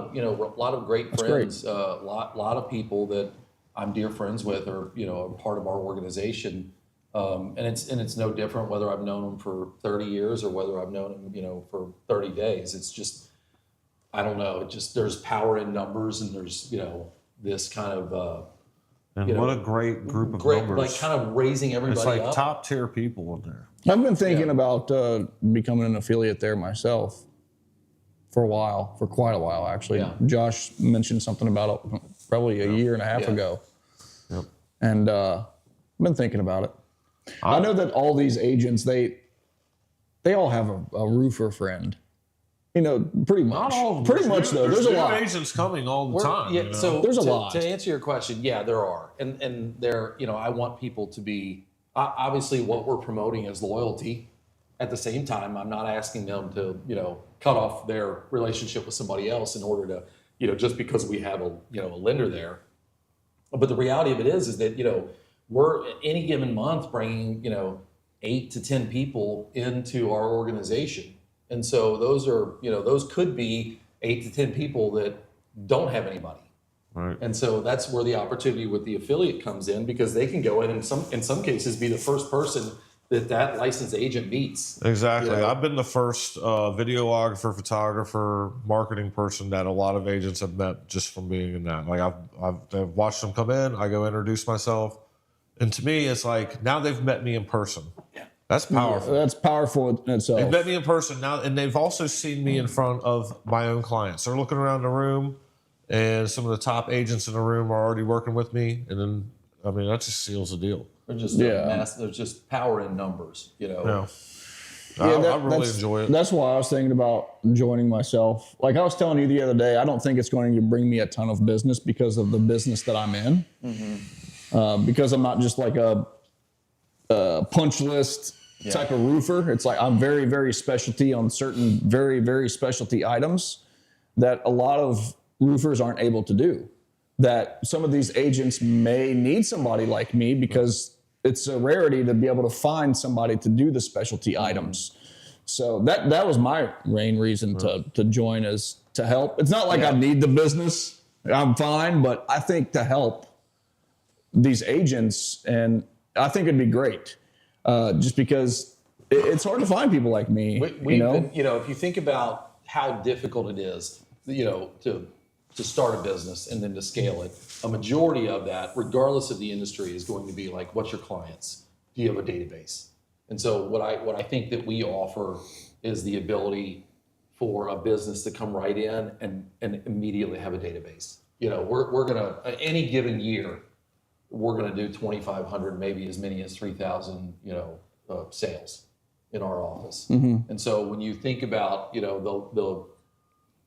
S3: of great friends, lot of people that I'm dear friends with are, you know, a part of our organization. And it's no different whether I've known them for 30 years or whether I've known them, you know, for 30 days. It's just, I don't know, there's power in numbers, and there's, you know, this kind of,
S1: and what a great group of members.
S3: Like kind of raising everybody
S1: It's like
S3: up.
S1: top tier people in there.
S2: I've been thinking about becoming an affiliate there myself for quite a while actually.
S3: Yeah.
S2: Josh mentioned something about it probably a year and a half ago.
S1: Yep.
S2: And I've been thinking about it. I know that all these agents, they all have a roofer friend. You know, pretty much.
S1: Not all of them.
S2: Pretty much though. There's a
S1: new
S2: lot.
S1: agents coming all the time.
S3: Yeah,
S1: you know?
S3: so
S2: There's a
S3: to,
S2: lot.
S3: to answer your question, yeah, there are, and there, you know, I want people to be obviously what we're promoting is loyalty. At the same time, I'm not asking them to, you know, cut off their relationship with somebody else in order to, you know, just because we have a lender there. But the reality of it is that, you know, we're any given month bringing, you know, 8 to 10 people into our organization. And so those are, you know, those could be 8 to 10 people that don't have anybody.
S1: Right.
S3: And so that's where the opportunity with the affiliate comes in, because they can go in and in some cases be the first person that licensed agent meets.
S1: Exactly.
S3: You know?
S1: I've been the first videographer, photographer, marketing person that a lot of agents have met just from being in that. Like I've watched them come in, I go introduce myself. And to me, it's like now they've met me in person.
S3: Yeah.
S1: That's powerful.
S2: That's powerful in itself.
S1: They've met me in person now, and they've also seen me in front of my own clients. They're looking around the room, and some of the top agents in the room are already working with me. And then, I mean, that just seals the deal.
S3: They're just there's just power in numbers, you know.
S1: Yeah. I really enjoy it.
S2: That's why I was thinking about joining myself. Like I was telling you the other day, I don't think it's going to bring me a ton of business because of the business that I'm in. Mm-hmm. Because I'm not just like a punch list type of roofer. It's like I'm very, very specialty on certain very, very specialty items that a lot of roofers aren't able to do. That some of these agents may need somebody like me because it's a rarity to be able to find somebody to do the specialty items. So that was my main reason to join, is to help. It's not like I need the business. I'm fine, but I think to help these agents, and I think it'd be great. Just because it's hard to find people like me.
S3: You know, if you think about how difficult it is, you know, to start a business and then to scale it, a majority of that, regardless of the industry, is going to be like, what's your clients? Do you have a database? And so what I think that we offer is the ability for a business to come right in and immediately have a database. You know, we're gonna, any given year, we're gonna do 2,500, maybe as many as 3,000, you know, sales in our office. Mm-hmm. And so when you think about, you know,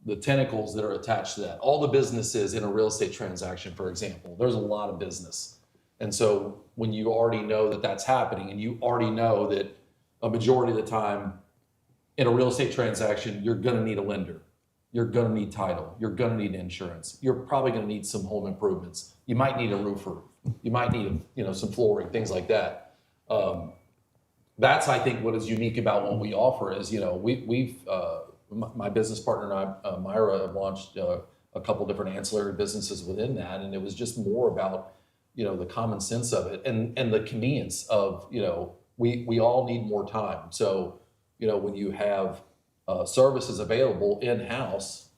S3: the tentacles that are attached to that, all the businesses in a real estate transaction, for example, there's a lot of business. And so when you already know that that's happening, and you already know that a majority of the time in a real estate transaction, you're going to need a lender, you're going to need title, you're going to need insurance, you're probably going to need some home improvements, you might need a roofer, you might need, you know, some flooring, things like that. That's, I think, what is unique about what we offer is, you know, we've my business partner and I, Myra, have launched a couple different ancillary businesses within that, and it was just more about, you know, the common sense of it and the convenience of, you know, we all need more time. So, you know, when you have services available in-house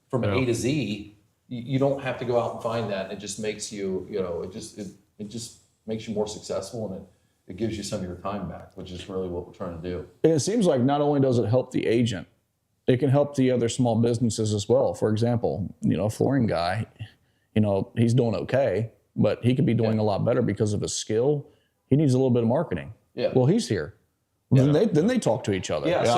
S3: from A to Z, you don't have to go out and find that. And it just makes you, you know, it just makes you more successful, and it gives you some of your time back, which is really what we're trying to do.
S2: And it seems like not only does it help the agent, it can help the other small businesses as well. For example, you know, a flooring guy, you know, he's doing okay, but he could be doing a lot better because of his skill. He needs a little bit of marketing.
S3: Yeah.
S2: Well, he's here. Then they talk to each other.
S3: Yeah,
S1: Yeah,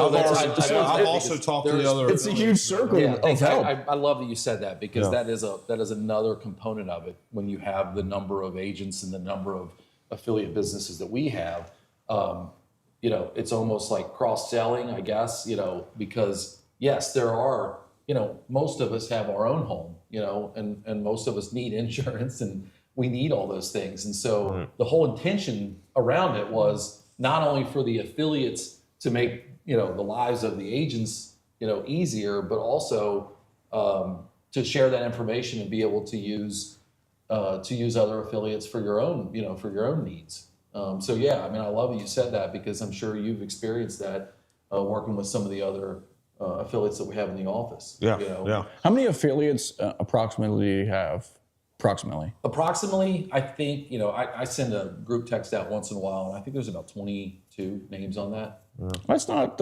S3: so
S1: I've also talked to the other.
S2: It's a huge circle
S3: Yeah,
S2: of help.
S3: I love that you said that, because that is another component of it. When you have the number of agents and the number of affiliate businesses that we have, it's almost like cross-selling, I guess, because yes, there are, most of us have our own home, and most of us need insurance and we need all those things. And so the whole intention around it was not only for the affiliates to make, the lives of the agents, easier, but also to share that information and be able to use other affiliates for your own, needs. So yeah, I mean, I love that you said that because I'm sure you've experienced that working with some of the other affiliates that we have in the office.
S1: Yeah,
S3: yeah.
S2: How many affiliates approximately do you have? Approximately,
S3: I think, I send a group text out once in a while, and I think there's about 22 names on that.
S2: That's not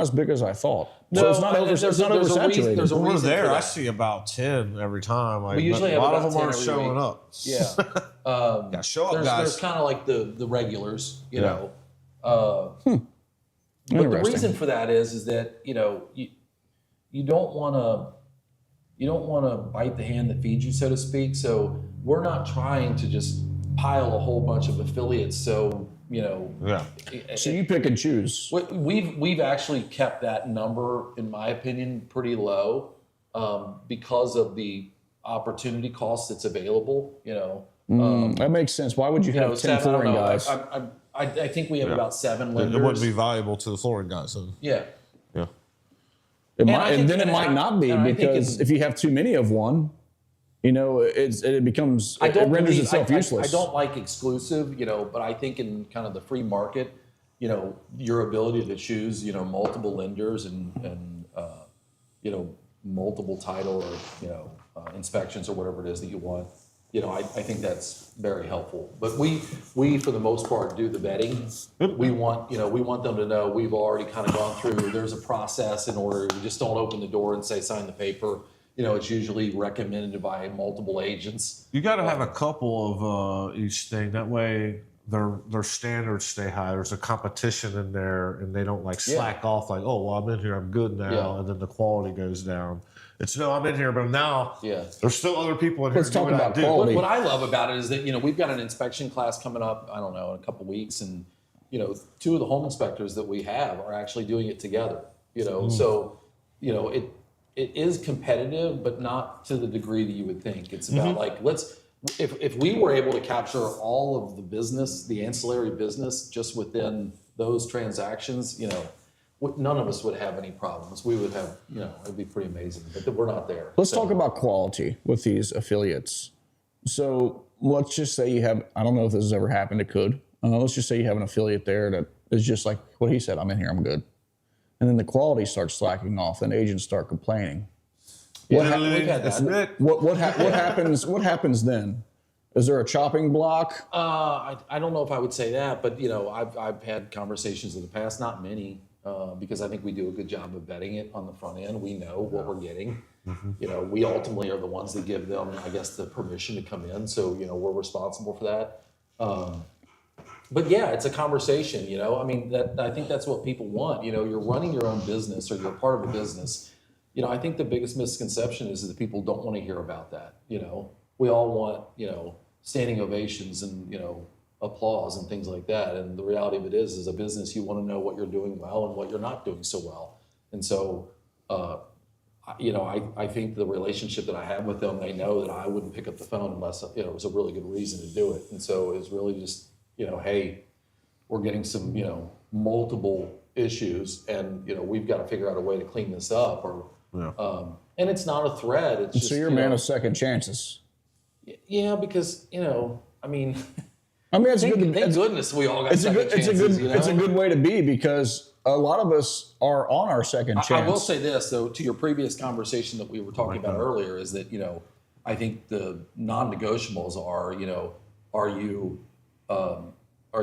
S2: as big as I thought.
S3: No,
S2: so it's not oversaturated.
S3: There's a
S1: We're
S3: reason
S1: there.
S3: for that.
S1: I see about 10 every time. Like,
S3: We usually
S1: a
S3: have
S1: lot
S3: about
S1: of them
S3: 10
S1: aren't
S3: every
S1: showing
S3: week.
S1: up.
S3: Yeah.
S1: Yeah, show up,
S3: There's
S1: guys.
S3: kind of like the regulars,
S1: Yeah.
S3: But the
S2: Interesting.
S3: reason for that is that you don't want to bite the hand that feeds you, so to speak. So we're not trying to just pile a whole bunch of affiliates. So
S1: Yeah.
S2: So you pick and choose.
S3: we've actually kept that number, in my opinion, pretty low because of the opportunity cost that's available.
S2: That makes sense. Why would you have 10
S3: 7, I don't
S2: flooring
S3: know.
S2: guys?
S3: I think we have about 7 lenders.
S1: It wouldn't be valuable to the flooring guys. So.
S3: Yeah.
S1: Yeah.
S2: It
S3: I
S2: might,
S3: think
S2: and then
S3: that
S2: it might not be
S3: and I think
S2: because if you have too many of one, it becomes it renders itself useless.
S3: I don't like exclusive, but I think in kind of the free market, your ability to choose, multiple lenders and multiple title or inspections or whatever it is that you want. I think that's very helpful. But we for the most part do the vetting. We want them to know we've already kind of gone through. There's a process in order. We just don't open the door and say sign the paper. It's usually recommended by multiple agents.
S1: You got to have a couple of each thing. That way, their standards stay high. There's a competition in there, and they don't like slack off. Like, oh, well, I'm in here, I'm good now, and then the quality goes down. It's no, I'm in here, but now there's still other people in here.
S2: Let's talk
S1: doing
S2: about
S1: what I do.
S2: quality.
S3: What I love about it is that we've got an inspection class coming up. I don't know, in a couple weeks, and 2 of the home inspectors that we have are actually doing it together. So it is competitive, but not to the degree that you would think. It's about like if we were able to capture all of the business, the ancillary business, just within those transactions, none of us would have any problems. We would have, it'd be pretty amazing, but we're not there.
S2: Let's talk about quality with these affiliates. So let's just say you have, I don't know if this has ever happened, it could. Let's just say you have an affiliate there that is just like what he said, I'm in here, I'm good. And then the quality starts slacking off and agents start complaining.
S3: We've had that.
S2: What happens? What happens then? Is there a chopping block?
S3: I don't know if I would say that, but I've had conversations in the past, not many, because I think we do a good job of vetting it on the front end. We know what we're getting. We ultimately are the ones that give them, I guess, the permission to come in. So we're responsible for that. But yeah, it's a conversation. I mean, I think that's what people want. You're running your own business or you're part of a business. I think the biggest misconception is that people don't want to hear about that. We all want standing ovations and applause and things like that. And the reality of it is, as a business, you want to know what you're doing well and what you're not doing so well. And so, I think the relationship that I have with them, they know that I wouldn't pick up the phone unless it was a really good reason to do it. And so it's really just hey, we're getting some multiple issues, and we've got to figure out a way to clean this up. Or and it's not a threat. It's just,
S2: so you're a man of second chances.
S3: Yeah, because I mean,
S2: it's
S3: thank
S2: good.
S3: Thank goodness we all got
S2: It's
S3: second chances.
S2: It's a good way to be because a lot of us are on our second chance.
S3: I will say this though, to your previous conversation that we were talking about earlier, is that I think the non-negotiables are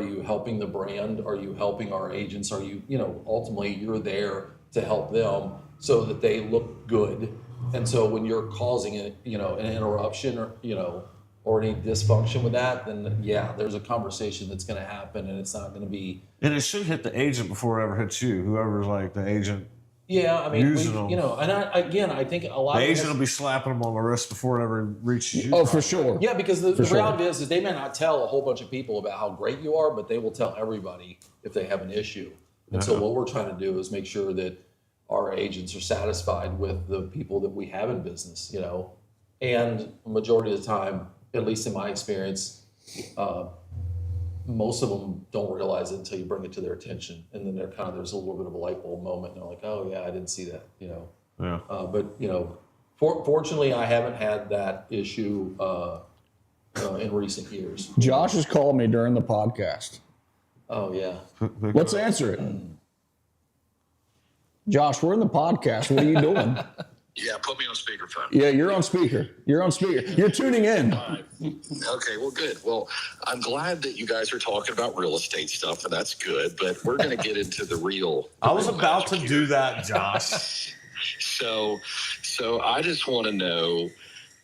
S3: you helping the brand? Are you helping our agents? Are you ultimately you're there to help them so that they look good. And so when you're causing an interruption or any dysfunction with that, then there's a conversation that's going to happen, and it's not going to be.
S1: And it should hit the agent before it ever hits you. Whoever's like the agent
S3: Yeah, I mean,
S1: Using them.
S3: you know, and I think a lot
S1: The
S3: of
S1: agent
S3: us-
S1: will be slapping them on the wrist before it ever reaches you.
S2: Oh, for sure.
S3: Yeah, because the
S2: sure.
S3: reality is they may not tell a whole bunch of people about how great you are, but they will tell everybody if they have an issue. And so what we're trying to do is make sure that our agents are satisfied with the people that we have in business, you know. And the majority of the time, at least in my experience, most of them don't realize it until you bring it to their attention. And then there's a little bit of a light bulb moment. And they're like, oh yeah, I didn't see that, you know.
S1: Yeah.
S3: But you know, fortunately, I haven't had that issue in recent years.
S2: Josh has called me during the podcast.
S3: Oh yeah.
S2: Let's answer it. Josh, we're in the podcast. What are you doing?
S4: Yeah, put me on speakerphone.
S2: Yeah, you're on speaker. You're on speaker. You're tuning in.
S4: Okay, well, good. Well, I'm glad that you guys are talking about real estate stuff, and that's good. But we're going to get into the real.
S1: I was
S4: real
S1: about to
S4: magic
S1: do
S4: here.
S1: that, Josh.
S4: So I just want to know,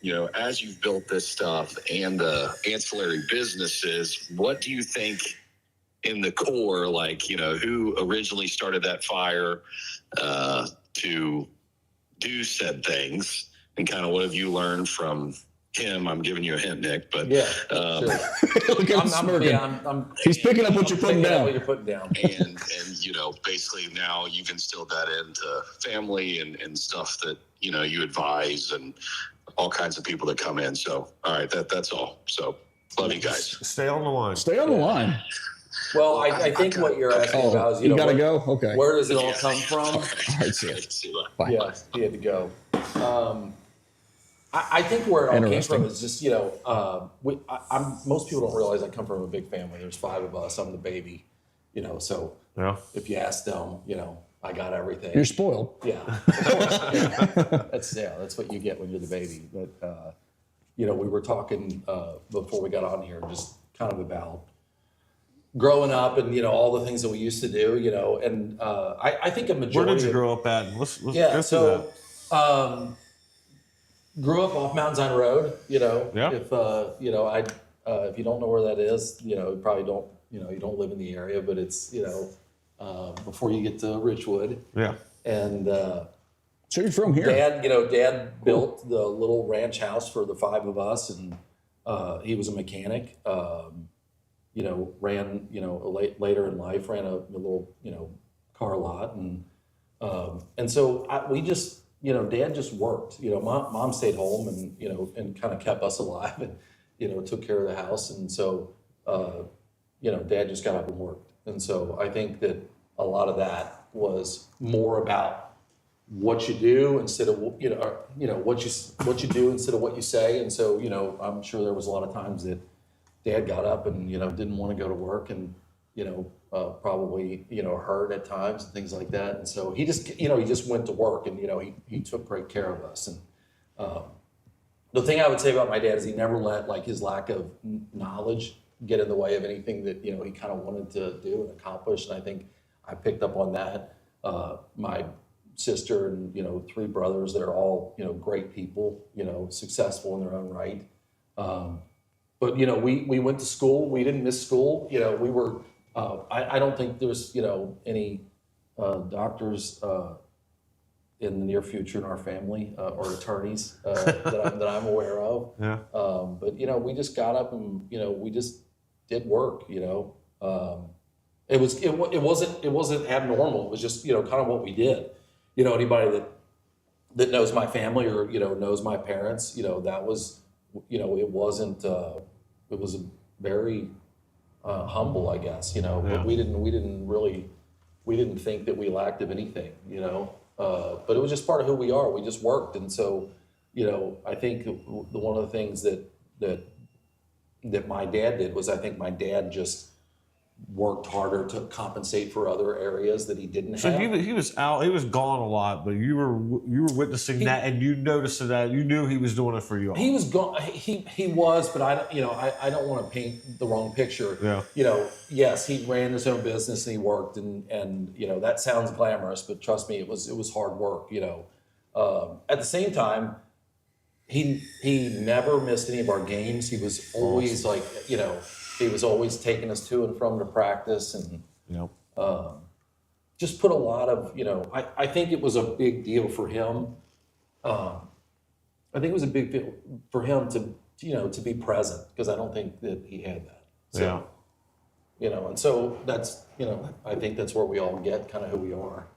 S4: you know, as you've built this stuff and the ancillary businesses, what do you think in the core, like, you know, who originally started that fire to do said things, and kind of what have you learned from him? I'm giving you a hint, Nick, but
S3: Yeah. Sure.
S2: Look at him smirking.
S3: I'm
S2: He's picking up what you're putting
S3: picking up
S2: down.
S3: what you're putting down.
S4: and you know, basically now you've instilled that into family and stuff that, you know, you advise and all kinds of people that come in. So all right, that's all. So love you guys.
S1: Stay on the line.
S2: Stay on the line.
S3: Well, I think what you're asking
S2: Oh,
S3: about is,
S2: you
S3: know,
S2: gotta
S3: where-
S2: go? Okay.
S3: Where does it all come from?
S2: All right, sir. Bye.
S3: Yeah, he had to go. I think where it all came
S2: Interesting.
S3: from is just, you know, most people don't realize I come from a big family. There's 5 of us. I'm the baby, you know. So
S1: Yeah.
S3: if you ask them, you know, I got everything.
S2: You're spoiled.
S3: Yeah, of course. Yeah. That's what you get when you're the baby. But you know, we were talking before we got on here, just kind of about growing up and, you know, all the things that we used to do, you know, and I think a
S1: Where
S3: majority.
S1: did you
S3: of-
S1: grow up at? Let's
S3: Yeah,
S1: go through
S3: so grew up off Mount Zion Road. You know,
S1: Yeah.
S3: if you know, if you don't know where that is, you know, you probably don't. You know, you don't live in the area, but it's, you know, before you get to Richwood,
S1: that. Yeah.
S3: and.
S2: So you're from here.
S3: Dad built the little ranch house for the 5 of us, and he was a mechanic. You know, ran, you know, later in life ran a little, you know, car lot, and so we just, you know, Dad just worked. You know, mom stayed home and, you know, and kind of kept us alive, and, you know, took care of the house, and so you know, Dad just got up and worked, and so I think that a lot of that was more about what you do instead of, you know, what you do instead of what you say. And so, you know, I'm sure there was a lot of times that Dad got up and, you know, didn't want to go to work, and, you know, probably, you know, hurt at times and things like that. And so he just, you know, he just went to work, and, you know, he took great care of us. And the thing I would say about my dad is he never let, like, his lack of knowledge get in the way of anything that, you know, he kind of wanted to do and accomplish. And I think I picked up on that. My sister and, you know, 3 brothers that are all, you know, great people, you know, successful in their own right. But, you know, we went to school. We didn't miss school. You know, we were, I don't think there's, you know, any doctors in the near future in our family or attorneys that I'm aware of.
S1: Yeah.
S3: But, you know, we just got up and, you know, we just did work, you know. It wasn't abnormal. It was just, you know, kind of what we did. You know, anybody that knows my family or, you know, knows my parents, you know, that was, you know, it wasn't, it was a very humble, I guess, you know,
S1: Yeah.
S3: but we didn't think that we lacked of anything, you know, but it was just part of who we are. We just worked. And so, you know, I think one of the things that my dad did was, I think my dad just worked harder to compensate for other areas that he didn't
S1: So
S3: have.
S1: he was out. He was gone a lot, but you were witnessing that, and you noticed that. You knew he was doing it for you all.
S3: He was gone. He was, but I don't want to paint the wrong picture.
S1: Yeah.
S3: You know, yes, he ran his own business and he worked, and you know, that sounds glamorous, but trust me, it was hard work. You know, at the same time, he never missed any of our games. He was always like, you know, he was always taking us to and from the practice, and
S1: Yep.
S3: just put a lot of, I think it was a big deal for him. I think it was a big deal for him to be present, because I don't think that he had that. So, and so that's, I think that's where we all get kind of who we are,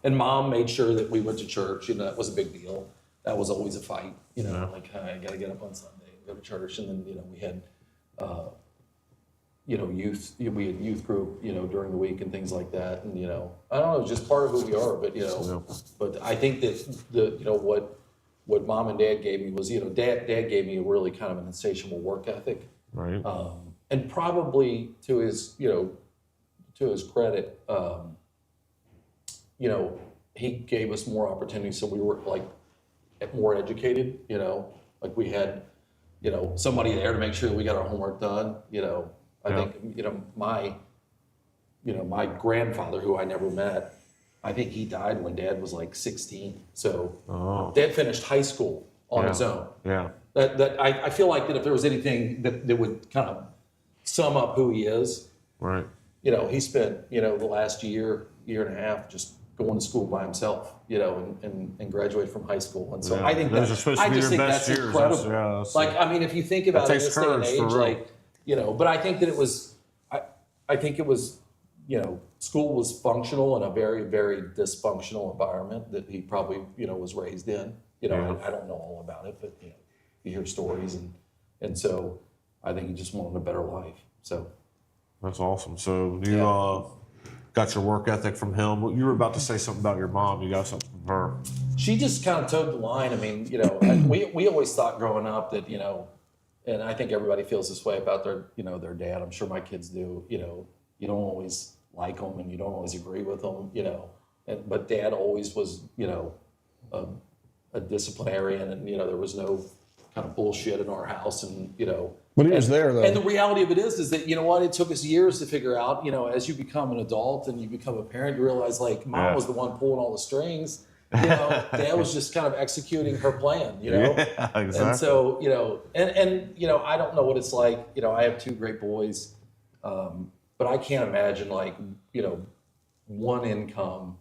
S3: And Mom made sure that we went to church, that was a big deal. That was always a fight, like, I got to get up on Sunday and go to church. And then, we had, youth, we had youth group, during the week and things like that. And, I don't know, just part of who we are, but, but I think that what Mom and Dad gave me was, Dad gave me a really kind of an insatiable work ethic.
S1: Right.
S3: And probably to his credit, he gave us more opportunities, so we were like more educated. Like we had, somebody there to make sure that we got our homework done. I think my grandfather, who I never met, I think he died when Dad was like 16. So Dad finished high school on his own.
S1: Yeah.
S3: That I feel like that if there was anything that would kind of sum up who he is,
S1: right?
S3: He spent the last year and a half just going to school by himself, and graduated from high school. And so I think
S1: those are supposed to be your best years.
S3: Incredible. If you think about it in this day and age, but I think that it was, I think it was, school was functional in a very, very dysfunctional environment that he probably, was raised in. I don't know all about it, but you hear stories, and so I think he just wanted a better life. So
S1: that's awesome. So you got your work ethic from him. You were about to say something about your mom. You got something from her.
S3: She just kind of towed the line. I mean, we always thought growing up that, and I think everybody feels this way about their dad. I'm sure my kids do. You don't always like them and you don't always agree with them. But Dad always was, a disciplinarian, and there was no kind of bullshit in our house, and
S2: But he was there, though.
S3: And the reality of it is that it took us years to figure out. As you become an adult and you become a parent, you realize like Mom was the one pulling all the strings. Dad was just kind of executing her plan.
S1: Yeah, exactly.
S3: And so I don't know what it's like. I have two great boys, but I can't imagine like one income.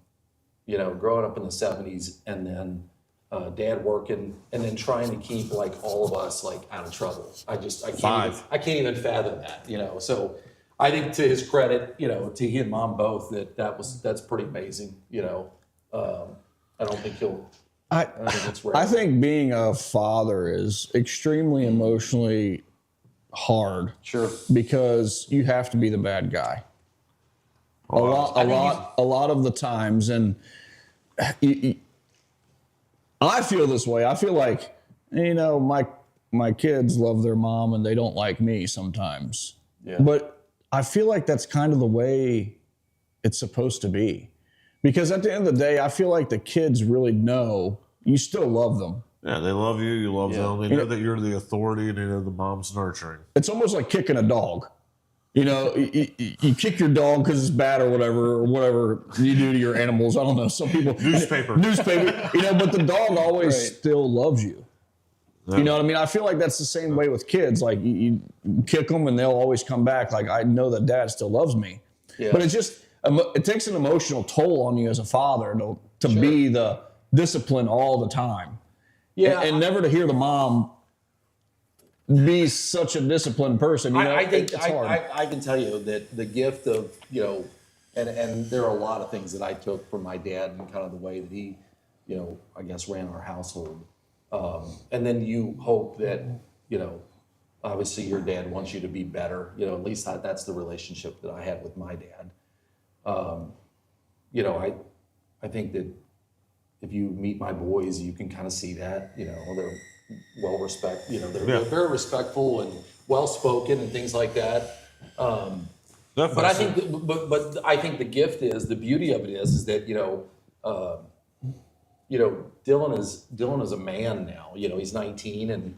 S3: Growing up in the 70s, and then Dad working, and then trying to keep like all of us like out of trouble. I can't even fathom that. So I think to his credit, to he and Mom both, that's pretty amazing. I don't think it's rare.
S2: I think being a father is extremely emotionally hard.
S3: Sure.
S2: Because you have to be the bad guy. A lot of the times, and I feel this way. I feel like, my kids love their mom and they don't like me sometimes.
S3: Yeah.
S2: But I feel like that's kind of the way it's supposed to be. Because at the end of the day, I feel like the kids really know you still love them.
S1: Yeah, they love you. You love them. They know that you're the authority, and they know the mom's nurturing.
S2: It's almost like kicking a dog. You kick your dog because it's bad or whatever you do to your animals. I don't know. Some people
S1: newspaper.
S2: But the dog always still loves you.
S1: Yeah.
S2: You know what I mean? I feel like that's the same way with kids. Like you kick them and they'll always come back. Like, I know that Dad still loves me. Yeah. But it takes an emotional toll on you as a father to be the discipline all the time. Yeah, and never to hear the mom be such a disciplined person.
S3: I think it's hard. I can tell you that the gift of, and there are a lot of things that I took from my dad and kind of the way that he, I guess ran our household. And then you hope that, obviously your dad wants you to be better. At least that's the relationship that I had with my dad. I think that if you meet my boys, you can kind of see that, they're well respected, they're very respectful and well spoken and things like that. But I think, but I think the gift is, the beauty of it is that Dylan is a man now. He's 19, and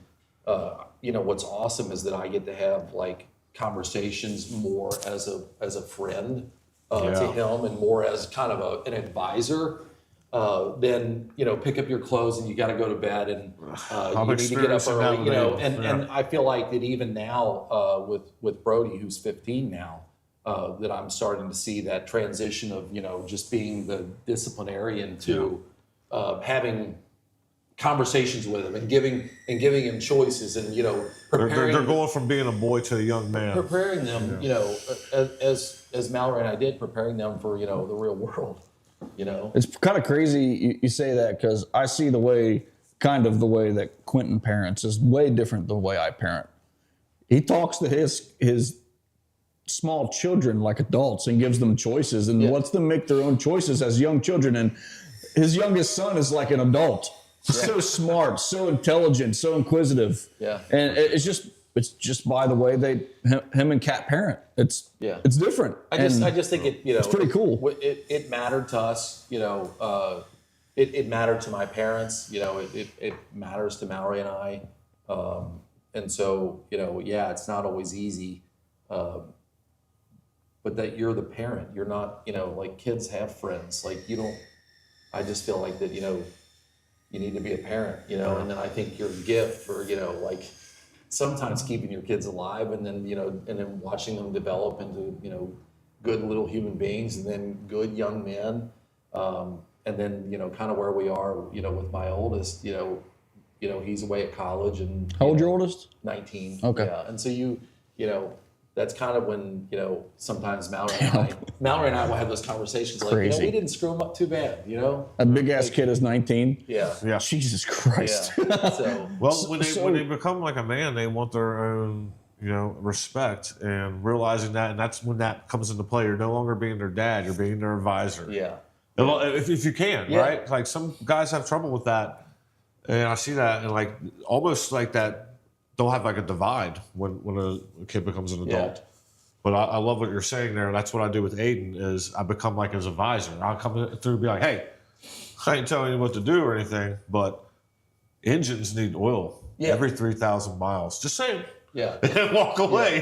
S3: what's awesome is that I get to have like conversations more as a friend to him, and more as kind of an advisor. Then pick up your clothes and you got to go to bed, and you need to get up early. And I feel like that even now with Brody, who's 15 now, that I'm starting to see that transition of, just being the disciplinarian to having conversations with him and giving him choices and, preparing.
S1: They're going from being a boy to a young man.
S3: Preparing them, as Mallory and I did, preparing them for, the real world,
S2: It's kind of crazy you say that, because I see the way that Quentin parents is way different than the way I parent. He talks to his small children like adults and gives them choices and lets them make their own choices as young children. And his youngest son is like an adult. So smart, so intelligent, so inquisitive.
S3: Yeah.
S2: And it's just by the way him and Kat parent. It's different.
S3: I just think it,
S2: it's pretty cool.
S3: It mattered to us, it mattered to my parents, it matters to Mallory and I. And so, it's not always easy. But that you're the parent, you're not, like kids have friends. Like I just feel like that, you need to be a parent, and then I think your gift for, like sometimes keeping your kids alive and then, and then watching them develop into, good little human beings and then good young men. And then, kind of where we are, with my oldest, he's away at college and.
S2: How old your oldest?
S3: 19.
S2: Okay.
S3: Yeah. And so that's kind of when, sometimes Mallory and I will have those conversations like,
S2: Crazy.
S3: we didn't screw him up too bad,
S2: A big ass kid is 19.
S3: Yeah.
S1: Yeah.
S2: Jesus Christ.
S3: Yeah. So,
S1: Well, when they become like a man, they want their own, respect, and realizing that, and that's when that comes into play. You're no longer being their dad; you're being their advisor.
S3: yeah.
S1: If you can, right? Like some guys have trouble with that, and I see that, and like almost like that. They'll have like a divide when a kid becomes an adult.
S3: Yeah.
S1: But I love what you're saying there. That's what I do with Aiden is I become like his advisor. I'll come through and be like, hey, I ain't telling you what to do or anything, but engines need oil every 3,000 miles. Just saying.
S3: Yeah.
S1: And walk away,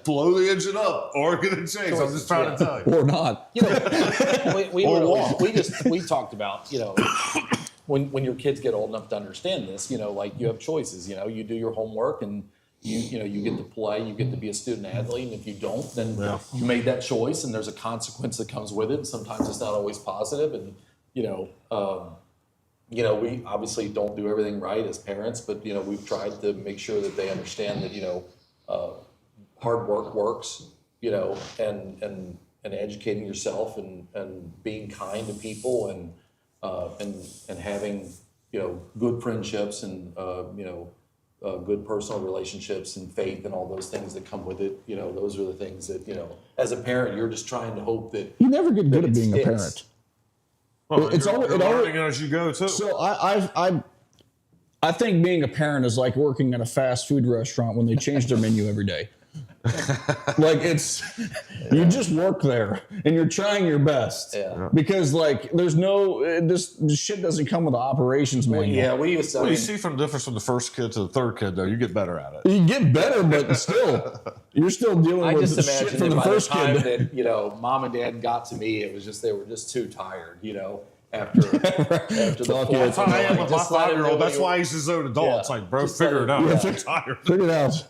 S1: blow the engine up or get it changed. I'm just trying to tell you.
S2: Or not.
S3: We talked about, when your kids get old enough to understand this, like you have choices, you do your homework and you get to play, you get to be a student athlete. And if you don't, then you made that choice and there's a consequence that comes with it. Sometimes it's not always positive. And, we obviously don't do everything right as parents, but, we've tried to make sure that they understand that, hard work works, and educating yourself and being kind to people and having, good friendships and, good personal relationships and faith and all those things that come with it. Those are the things that, as a parent, you're just trying to hope that
S2: You never get good at being
S3: sticks.
S2: a parent.
S1: Well,
S2: It's
S1: you're
S2: always-
S1: learning as you go too.
S2: So I think being a parent is like working at a fast food restaurant when they change their menu every day. Like you just work there and you're trying your best.
S3: Yeah.
S2: Because like there's no this shit doesn't come with the operations manual.
S3: Yeah, we used to.
S1: Well, you see from the difference from the first kid to the third kid, though, you get better at it.
S2: You get better, but still, you're still dealing
S3: I
S2: with
S3: just
S2: the shit
S3: imagine
S2: from
S3: that
S2: the
S3: by
S2: first
S3: the time
S2: kid.
S3: that mom and dad got to me, it was just they were just too tired. After the
S2: Fuck
S3: fourth.
S2: it.
S1: That's how I am with my
S3: Just let him know
S1: 5-year-old. That's
S3: what
S1: why he's his own adult.
S3: Yeah.
S1: It's like, bro,
S3: Just
S1: figure
S3: let
S1: it
S3: him-
S1: out.
S3: yeah.
S1: I'm tired.
S2: Figure it out.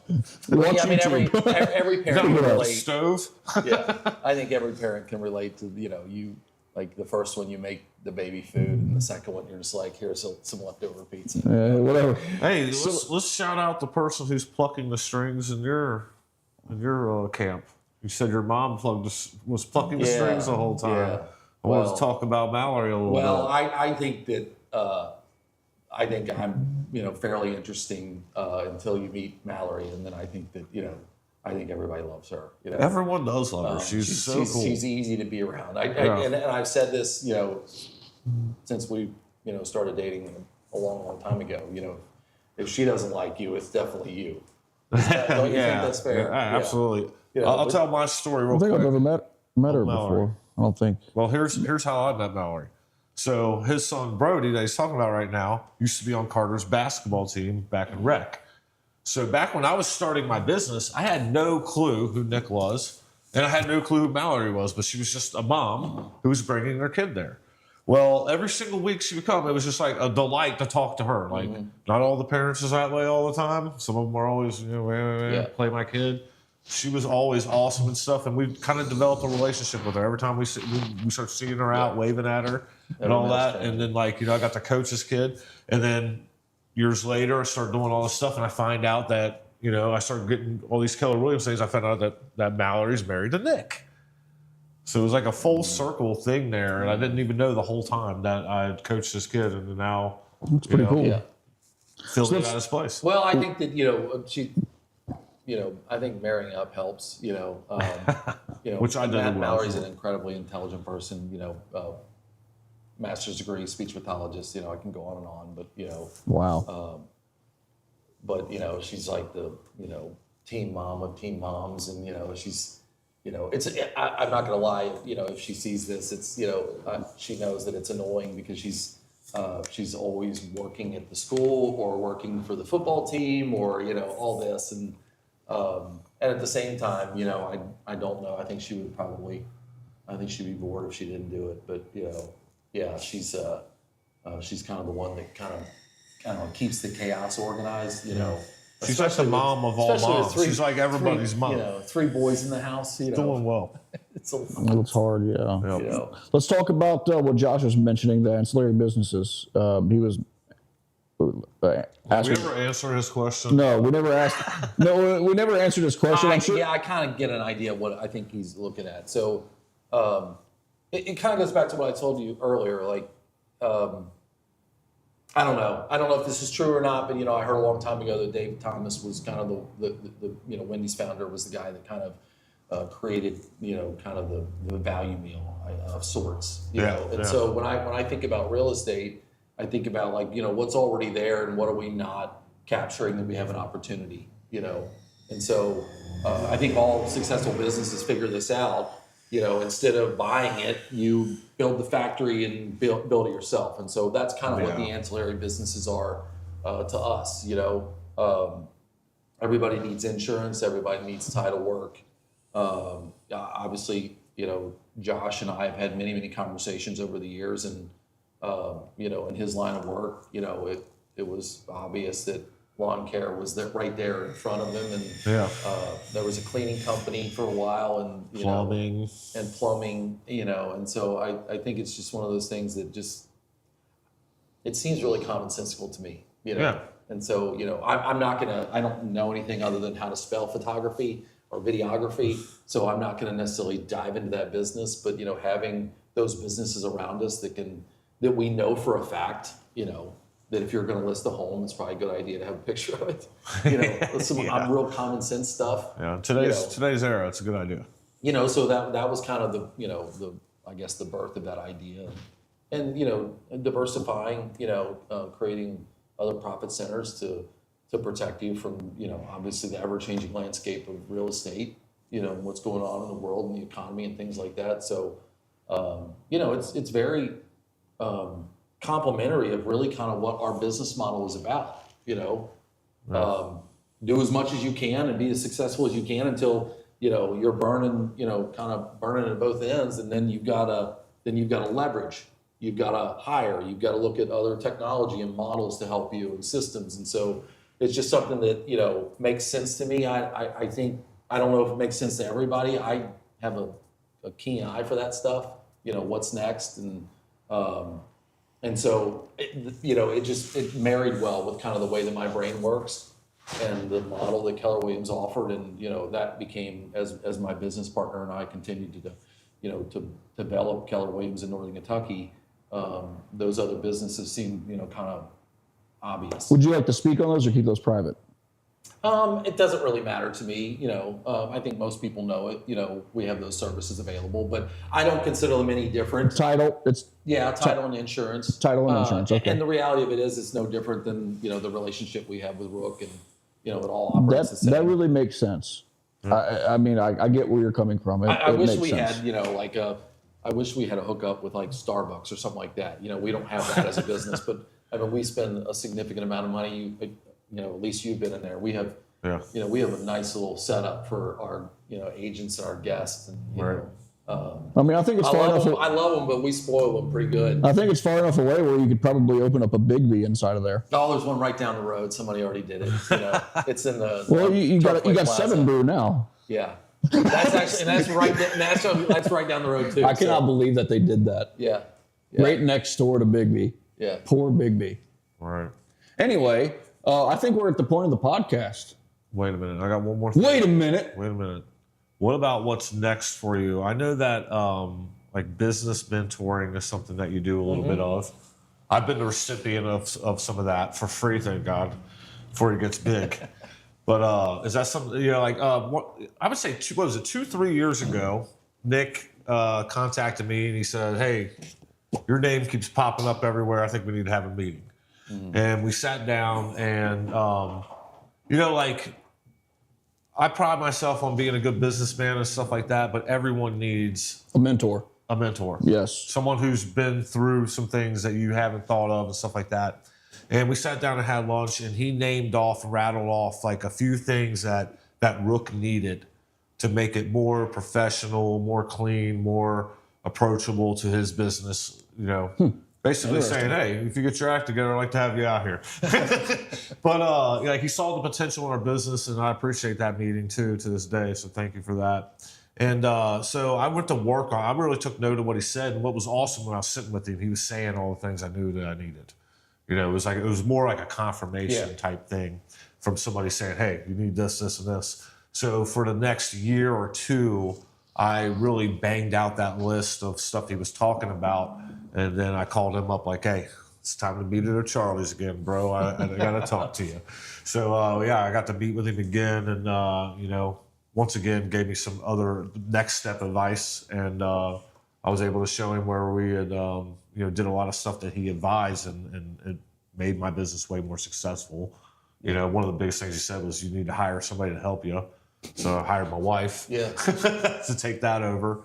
S2: Watch
S3: Yeah, I mean,
S2: YouTube.
S3: every
S1: Not
S3: parent can
S1: with a
S3: relate.
S1: stove.
S3: Yeah, I think every parent can relate to you like the first one you make the baby food, and the second one you're just like, here's some leftover pizza.
S2: Whatever.
S1: Hey, let's shout out the person who's plucking the strings in your camp. You said your mom was plucking the
S3: Yeah,
S1: strings the whole time.
S3: yeah.
S1: I wanted
S3: Well-
S1: to talk about Mallory a little
S3: Well,
S1: bit.
S3: I think that I think I'm fairly interesting until you meet Mallory, and then I think that I think everybody loves her.
S1: Everyone does love her. She's so cool.
S3: She's easy to be around.
S1: Yeah.
S3: And I've said this since we started dating a long time ago. If she doesn't like you, it's definitely you. Don't you think that's fair?
S1: Yeah, absolutely.
S3: Yeah,
S1: I'll
S3: but-
S1: tell my story
S2: I
S1: real
S2: don't think
S1: quick.
S2: I've ever met her
S1: Mallory.
S2: before. I don't think.
S1: Well, here's how I met Mallory. So his son Brody, that he's talking about right now, used to be on Carter's basketball team back in rec. So back when I was starting my business, I had no clue who Nick was, and I had no clue who Mallory was, but she was just a mom who was bringing her kid there. Well, every single week she would come, it was just like a delight to talk to her. Like, not all the parents is that way all the time. Some of them are always,
S3: Yeah.
S1: play my kid. she was always awesome and stuff, and we kind of developed a relationship with her. Every time we start seeing her out, waving at her and all that, and then like I got to coach this kid, and then years later I started doing all this stuff, and I find out that I started getting all these Keller Williams things. I found out that Mallory's married to Nick. So it was like a full circle thing there, and I didn't even know the whole time that I had coached this kid, and now
S2: That's pretty cool.
S3: Yeah.
S1: filling it out his place.
S3: Well, I think that she, I think marrying up helps.
S1: Which I did
S3: Matt
S1: as well.
S3: Mallory's an incredibly intelligent person. Master's degree, speech pathologist. I can go on and on, but
S2: Wow.
S3: she's like the teen mom of teen moms, and she's. I'm not gonna lie. If she sees this, it's she knows that it's annoying because she's always working at the school or working for the football team or all this, and at the same time, I don't know. I think she'd be bored if she didn't do it. But she's kind of the one that kind of keeps the chaos organized.
S1: She's like the mom of all moms. She's like everybody's mom.
S3: 3 boys in the house.
S1: Doing well.
S3: It's a lot.
S2: It's hard, yeah.
S1: Yep.
S2: Let's talk about what Josh was mentioning, the ancillary businesses. He was asking.
S1: We ever answer his question?
S2: No, we never asked. No, we never answered his question. I'm sure.
S3: Yeah, I kind of get an idea of what I think he's looking at. So it kind of goes back to what I told you earlier. Like, I don't know. I don't know if this is true or not, but I heard a long time ago that Dave Thomas was kind of the Wendy's founder, was the guy that kind of created kind of the value meal of sorts. So when I think about real estate, I think about like what's already there and what are we not capturing that we have an opportunity. And so I think all successful businesses figure this out. Instead of buying it, you build the factory and build it yourself. And so that's kind of what the ancillary businesses are to us. Everybody needs insurance. Everybody needs title work. Obviously, Josh and I have had many, many conversations over the years, and in his line of work, it was obvious that lawn care was right there in front of him, and there was a cleaning company for a while, and
S1: plumbing,
S3: and so I think it's just one of those things that just it seems really commonsensical to me, And so I don't know anything other than how to spell photography or videography, so I'm not going to necessarily dive into that business, but having those businesses around us that we know for a fact, that if you're going to list a home, it's probably a good idea to have a picture of it. Some real common sense stuff.
S1: Yeah, today's era, it's a good idea.
S3: So that was kind of the I guess the birth of that idea, and diversifying, creating other profit centers to protect you from obviously the ever changing landscape of real estate, what's going on in the world and the economy and things like that. So it's very complementary of really kind of what our business model is about. Do as much as you can and be as successful as you can until you're burning, kind of burning at both ends, and then you've got to leverage, you've got to hire, you've got to look at other technology and models to help you and systems, and so it's just something that makes sense to me. I think I don't know if it makes sense to everybody. I have a keen eye for that stuff. What's next, and so it married well with kind of the way that my brain works and the model that Keller Williams offered, and that became as my business partner and I continued to develop Keller Williams in Northern Kentucky. Those other businesses seemed kind of obvious.
S2: Would you like to speak on those or keep those private?
S3: It doesn't really matter to me. I think most people know it. We have those services available, but I don't consider them any different.
S2: Title,
S3: title and insurance.
S2: Title and insurance, okay.
S3: And the reality of it is, it's no different than the relationship we have with Rook, and it all operates the same.
S2: That really makes sense. I mean, I get where you're coming from.
S3: I wish we had, I wish we had a hookup with like Starbucks or something like that. We don't have that as a business, but I mean, we spend a significant amount of money. At least you've been in there. We have, we have a nice little setup for our, agents and our guests. And,
S2: I mean, I think it's far enough.
S3: I love them, but we spoil them pretty good.
S2: I think it's far enough away where you could probably open up a Big B inside of there.
S3: Oh, there's one right down the road. Somebody already did it. It's in the.
S2: Well, you got 7 Brew now.
S3: Yeah. That's actually, and that's right down the road too.
S2: I cannot believe that they did that.
S3: Yeah.
S2: Right next door to Bigby.
S3: Yeah.
S2: Poor Bigby.
S1: Right.
S2: Anyway, I think we're at the point of the podcast.
S1: Wait a minute. I got one more thing.
S2: Wait a minute.
S1: What about what's next for you? I know that like business mentoring is something that you do a little bit of. I've been the recipient of some of that for free, thank God, before it gets big. But is that something, what I would say, 2-3 years ago, Nick contacted me and he said, hey, your name keeps popping up everywhere. I think we need to have a meeting. And we sat down and, I pride myself on being a good businessman and stuff like that, but everyone needs
S2: A mentor.
S1: a mentor.
S2: Yes.
S1: Someone who's been through some things that you haven't thought of and stuff like that. And we sat down and had lunch, and he rattled off like a few things that Rook needed to make it more professional, more clean, more approachable to his business, Basically saying, hey, if you get your act together, I'd like to have you out here. But he saw the potential in our business, and I appreciate that meeting too to this day. So thank you for that. And so I went to work on. I really took note of what he said, and what was awesome when I was sitting with him, he was saying all the things I knew that I needed. It was more like a confirmation type thing from somebody saying, hey, you need this, this, and this. So for the next year or two, I really banged out that list of stuff he was talking about. And then I called him up like, hey, it's time to meet at Charlie's again, bro. I got to talk to you. So, I got to meet with him again. And, once again, gave me some other next step advice. And I was able to show him where we had, did a lot of stuff that he advised. And it made my business way more successful. One of the biggest things he said was you need to hire somebody to help you. So I hired my wife to take that over.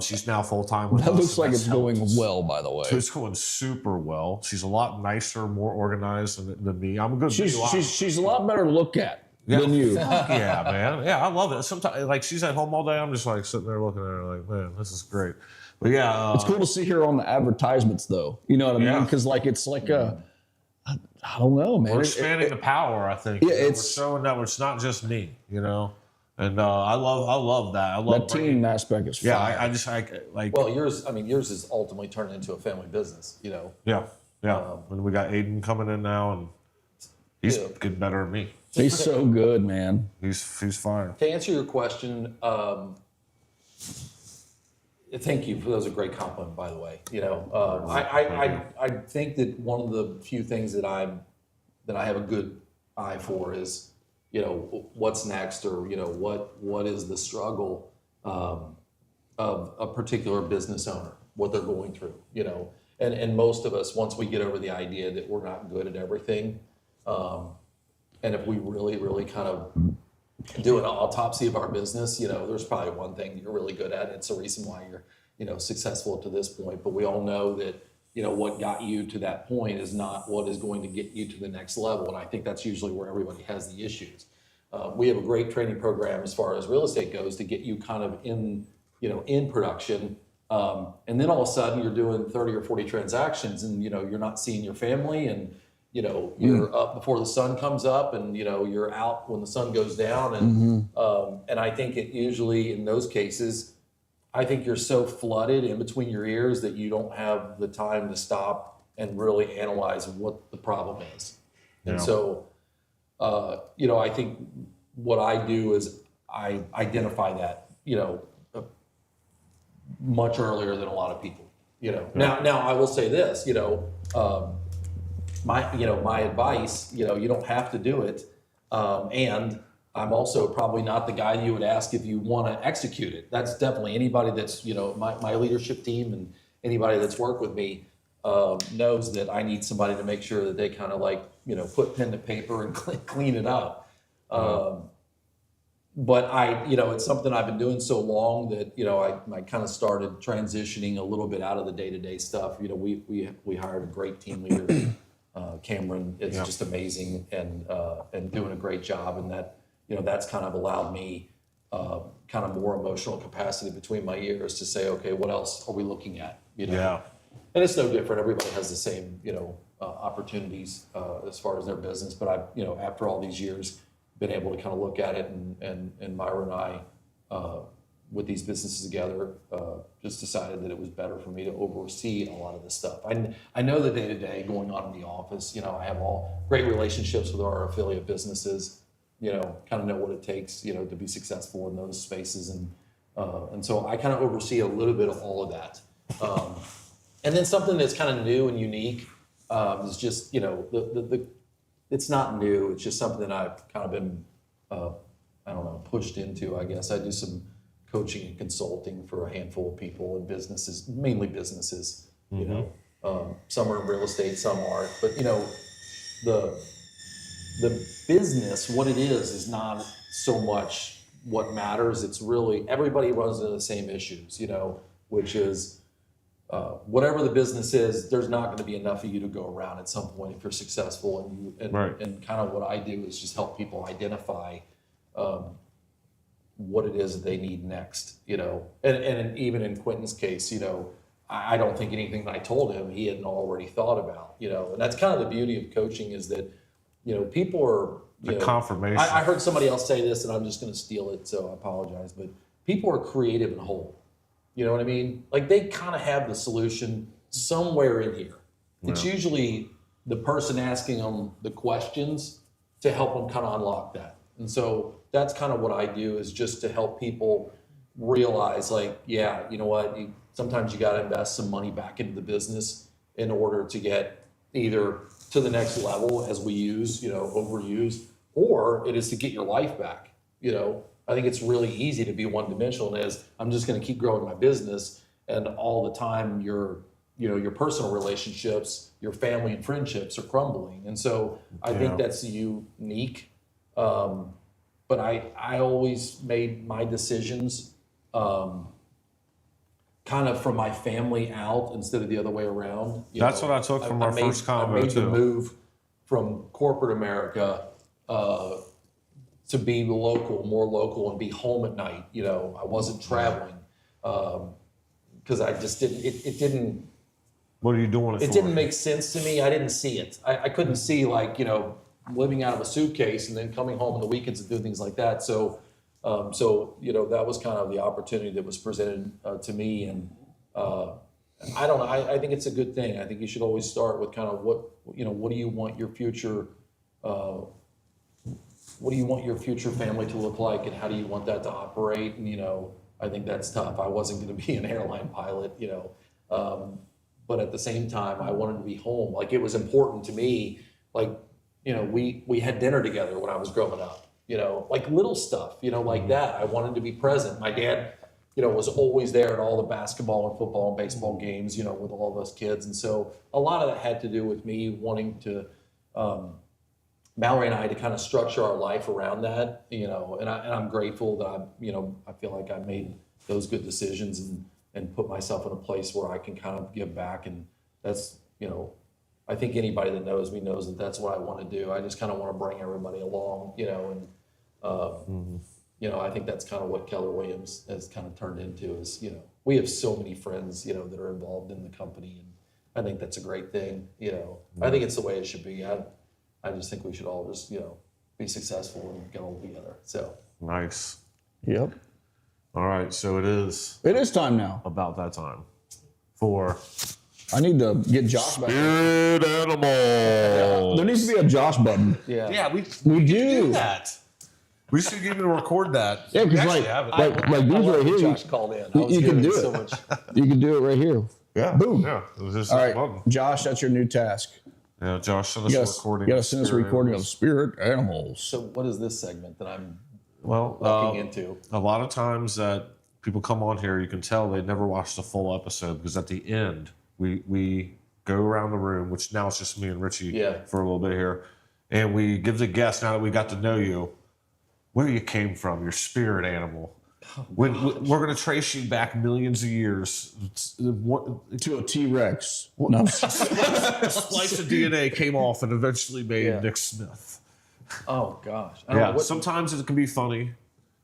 S1: She's now full-time with us.
S2: That looks like it's going well, by the way.
S1: It's going super well. She's a lot nicer, more organized than me. I'm a good
S2: She's a lot better to look at than you.
S1: Yeah, man. Yeah, I love it. Sometimes, like, she's at home all day. I'm just like sitting there looking at her like, man, this is great. But yeah,
S2: it's cool to see her on the advertisements, though. You know what I mean? Because it's like I don't know, man.
S1: We're expanding the power. I think.
S2: Yeah,
S1: we're showing that it's not just me. And I love that. I love
S2: that team aspect is fun.
S1: Yeah, I just like.
S3: Well, yours is ultimately turned into a family business,
S1: Yeah. And we got Aiden coming in now, and he's getting better than me.
S2: He's so good, man.
S1: He's fine.
S3: To answer your question, thank you. That was a great compliment, by the way. I think that one of the few things that I have a good eye for is, what's next, or what is the struggle of a particular business owner, what they're going through, and most of us, once we get over the idea that we're not good at everything, and if we really, really kind of do an autopsy of our business, there's probably one thing that you're really good at. It's the reason why you're, successful to this point. But we all know that, what got you to that point is not what is going to get you to the next level. And I think that's usually where everybody has the issues. We have a great training program as far as real estate goes to get you kind of in production. And then all of a sudden you're doing 30 or 40 transactions, and, you're not seeing your family, and, you're up before the sun comes up, and, you're out when the sun goes down. And I think it usually, in those cases, I think you're so flooded in between your ears that you don't have the time to stop and really analyze what the problem is. Yeah. And so, I think what I do is I identify that, much earlier than a lot of people, Now I will say this, my advice, you don't have to do it. And I'm also probably not the guy you would ask if you want to execute it. That's definitely anybody that's, my leadership team and anybody that's worked with me knows that I need somebody to make sure that they kind of put pen to paper and clean it up. But it's something I've been doing so long that, I kind of started transitioning a little bit out of the day-to-day stuff. We hired a great team leader, Cameron. It's just amazing, and doing a great job. And that, that's kind of allowed me kind of more emotional capacity between my ears to say, okay, what else are we looking at?
S1: Yeah.
S3: And it's no different. Everybody has the same, opportunities as far as their business. But after all these years been able to kind of look at it, and Myra and I, with these businesses together, just decided that it was better for me to oversee a lot of this stuff. I know the day-to-day going on in the office. I have all great relationships with our affiliate businesses, kind of know what it takes, to be successful in those spaces. And so I kind of oversee a little bit of all of that. And then something that's kind of new and unique is just, it's not new. It's just something that I've kind of been, pushed into, I guess. I do some coaching and consulting for a handful of people and businesses, mainly businesses, some are in real estate, some aren't. But, the business, what it is not so much what matters. It's really, everybody runs into the same issues, which is whatever the business is, there's not going to be enough of you to go around at some point if you're successful. And kind of what I do is just help people identify what it is that they need next, and even in Quentin's case, I don't think anything that I told him he hadn't already thought about, and that's kind of the beauty of coaching is that, people are,
S1: confirmation.
S3: I heard somebody else say this and I'm just going to steal it, so I apologize, but people are creative and whole. You know what I mean? Like they kind of have the solution somewhere in here. It's usually the person asking them the questions to help them kind of unlock that. And so that's kind of what I do is just to help people realize like, yeah, you know what? Sometimes you got to invest some money back into the business in order to get either to the next level as we use, overuse, or it is to get your life back. I think it's really easy to be one-dimensional as I'm just going to keep growing my business, and all the time your personal relationships, your family and friendships are crumbling. And so I think that's unique. But I always made my decisions kind of from my family out instead of the other way around.
S1: That's what I took from our first convo
S3: I made
S1: too.
S3: the move from corporate America to be more local and be home at night. I wasn't traveling because I just didn't. It didn't.
S1: What are you doing it for?
S3: It didn't make sense to me. I didn't see it. I couldn't see living out of a suitcase and then coming home on the weekends and doing things like that. So that was kind of the opportunity that was presented to me. And I don't know. I think it's a good thing. I think you should always start with kind of what do you want your future. What do you want your future family to look like, and how do you want that to operate? And I think that's tough. I wasn't going to be an airline pilot, but at the same time, I wanted to be home. Like it was important to me. Like we had dinner together when I was growing up. Like little stuff. Like that. I wanted to be present. My dad, was always there at all the basketball and football and baseball games. With all those kids, and so a lot of that had to do with me wanting to. Mallory and I to kind of structure our life around that, and I'm grateful that I feel like I made those good decisions and put myself in a place where I can kind of give back. And that's, I think anybody that knows me knows that that's what I want to do. I just kind of want to bring everybody along, and I think that's kind of what Keller Williams has kind of turned into is, we have so many friends, that are involved in the company, and I think that's a great thing. I think it's the way it should be. I just think we should all just, be successful and get all together. So
S1: Nice.
S2: Yep.
S1: All right, so it is
S2: It is time now.
S1: about that time for
S2: I need to get Josh back.
S1: Spirit Animal.
S2: There needs to be a Josh button.
S1: Yeah, we
S2: do
S1: that. We should even record that.
S2: Yeah,
S1: We
S2: because
S1: actually
S2: like
S1: have it.
S2: these
S3: I
S2: right
S3: love
S2: here,
S3: that
S2: you,
S3: Josh called in.
S2: you can do
S3: so
S2: it.
S3: much.
S2: You can do it right here.
S1: yeah,
S2: Boom.
S1: Yeah, it was just
S2: All
S1: a
S2: right,
S1: button.
S2: Josh, that's your new task.
S1: Yeah, Josh, send us
S2: You
S1: a
S2: gotta,
S1: recording.
S2: you gotta send us a
S1: Spirit
S2: recording
S1: Animals.
S2: of spirit animals.
S3: So what is this segment that I'm
S1: Well,
S3: walking into?
S1: a lot of times that people come on here, you can tell they never watched the full episode because at the end we go around the room, which now it's just me and Richie for a little bit here, and we give the guest, now that we got to know you, where you came from, your spirit animal. We're going to trace you back millions of years.
S2: To a T-Rex. No.
S1: A slice of DNA came off and eventually made Nick Smith.
S3: Oh gosh. I don't know
S1: Sometimes it can be funny.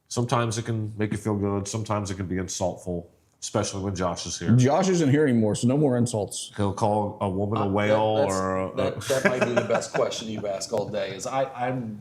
S1: Sometimes it can make you feel good. Sometimes it can be insultful, especially when Josh is here.
S2: Josh isn't here anymore, so no more insults.
S1: He'll call a woman a whale
S3: that's-
S1: or
S3: that might be the best question you've asked all day. Is I'm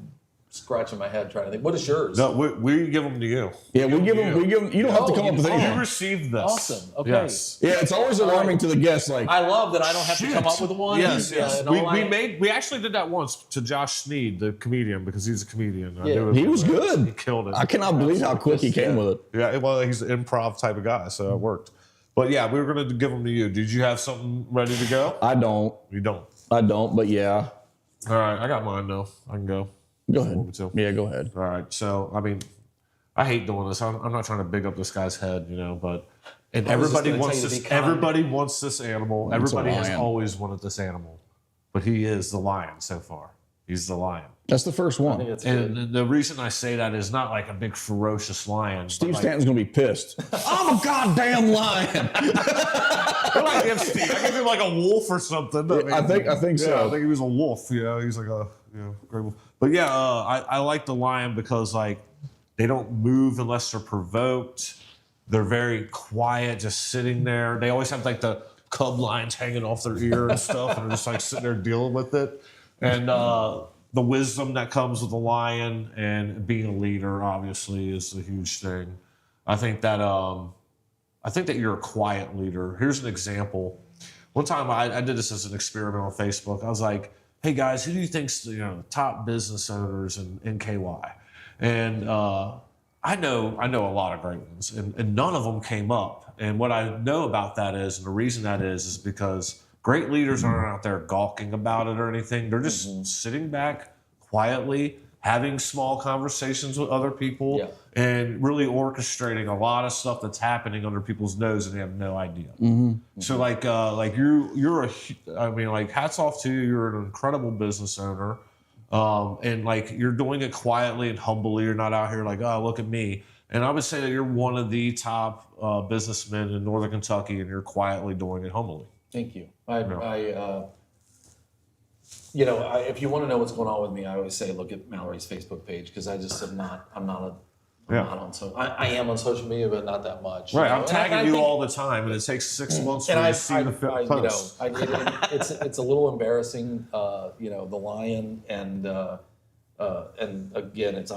S3: scratching my head trying to think. What is yours?
S1: No, we give them to you.
S2: Yeah, we give them. You don't have to come up with
S1: You
S2: anything.
S1: received this.
S3: Awesome. Okay.
S1: Yes.
S2: Yeah, it's always alarming to the guests. Like,
S3: I love that I don't have to come up with one.
S1: Yes,
S3: Yeah,
S1: yes.
S3: and
S1: We actually did that once to Josh Sneed, the comedian, because he's a comedian. I
S3: Yeah.
S1: knew it
S2: he was good.
S1: He killed it.
S2: I cannot believe how quick he came with it.
S1: Yeah, well, he's an improv type of guy, so it worked. But yeah, we were going to give them to you. Did you have something ready to go?
S2: I don't.
S1: You don't.
S2: But yeah.
S1: All right, I got mine though. I can go.
S2: Go
S1: Want me
S2: ahead.
S1: to?
S2: Yeah, go ahead.
S1: All right. So, I mean, I hate doing this. I'm not trying to big up this guy's head, but and
S3: I was just
S1: everybody
S3: gonna
S1: wants
S3: tell you to
S1: this.
S3: be kind.
S1: Everybody wants this animal.
S2: It's a
S1: Everybody has
S2: lion.
S1: always wanted this animal, but he is the lion so far. He's the lion.
S2: That's the first
S3: I think
S2: one.
S3: it's good.
S1: And the reason I say that is not like a big ferocious lion.
S2: Steve
S1: but like,
S2: Stanton's gonna be pissed. I'm a goddamn lion.
S1: I like him, Steve. I give him like a wolf or something.
S2: I think
S1: yeah,
S2: so.
S1: I think he was a wolf. He's like a great wolf. But yeah, I like the lion because like they don't move unless they're provoked. They're very quiet, just sitting there. They always have like the cub lions hanging off their ear and stuff, and they're just like sitting there dealing with it. And the wisdom that comes with a lion and being a leader, obviously, is a huge thing. I think that you're a quiet leader. Here's an example. One time I did this as an experiment on Facebook. I was like, "Hey guys, who do you think's the top business owners in KY?" And I know a lot of great ones, and none of them came up. And what I know about that is, and the reason that is because great leaders aren't out there gawking about it or anything. They're just sitting back quietly, having small conversations with other people,
S3: Yeah.
S1: and really orchestrating a lot of stuff that's happening under people's nose, and they have no idea. So like hats off to you. You're an incredible business owner. And like you're doing it quietly and humbly. You're not out here like, oh, look at me. And I would say that you're one of the top businessmen in Northern Kentucky, and you're quietly doing it humbly.
S3: Thank you. If you want to know what's going on with me, I always say look at Mallory's Facebook page because I just am not. I'm not on social. I am on social media, but not that much.
S1: Right, I'm
S3: And
S1: tagging
S3: I
S1: you
S3: think-
S1: all the time, and it takes 6 months for
S3: And
S1: you to see the post.
S3: it's a little embarrassing. The lion, and again, it's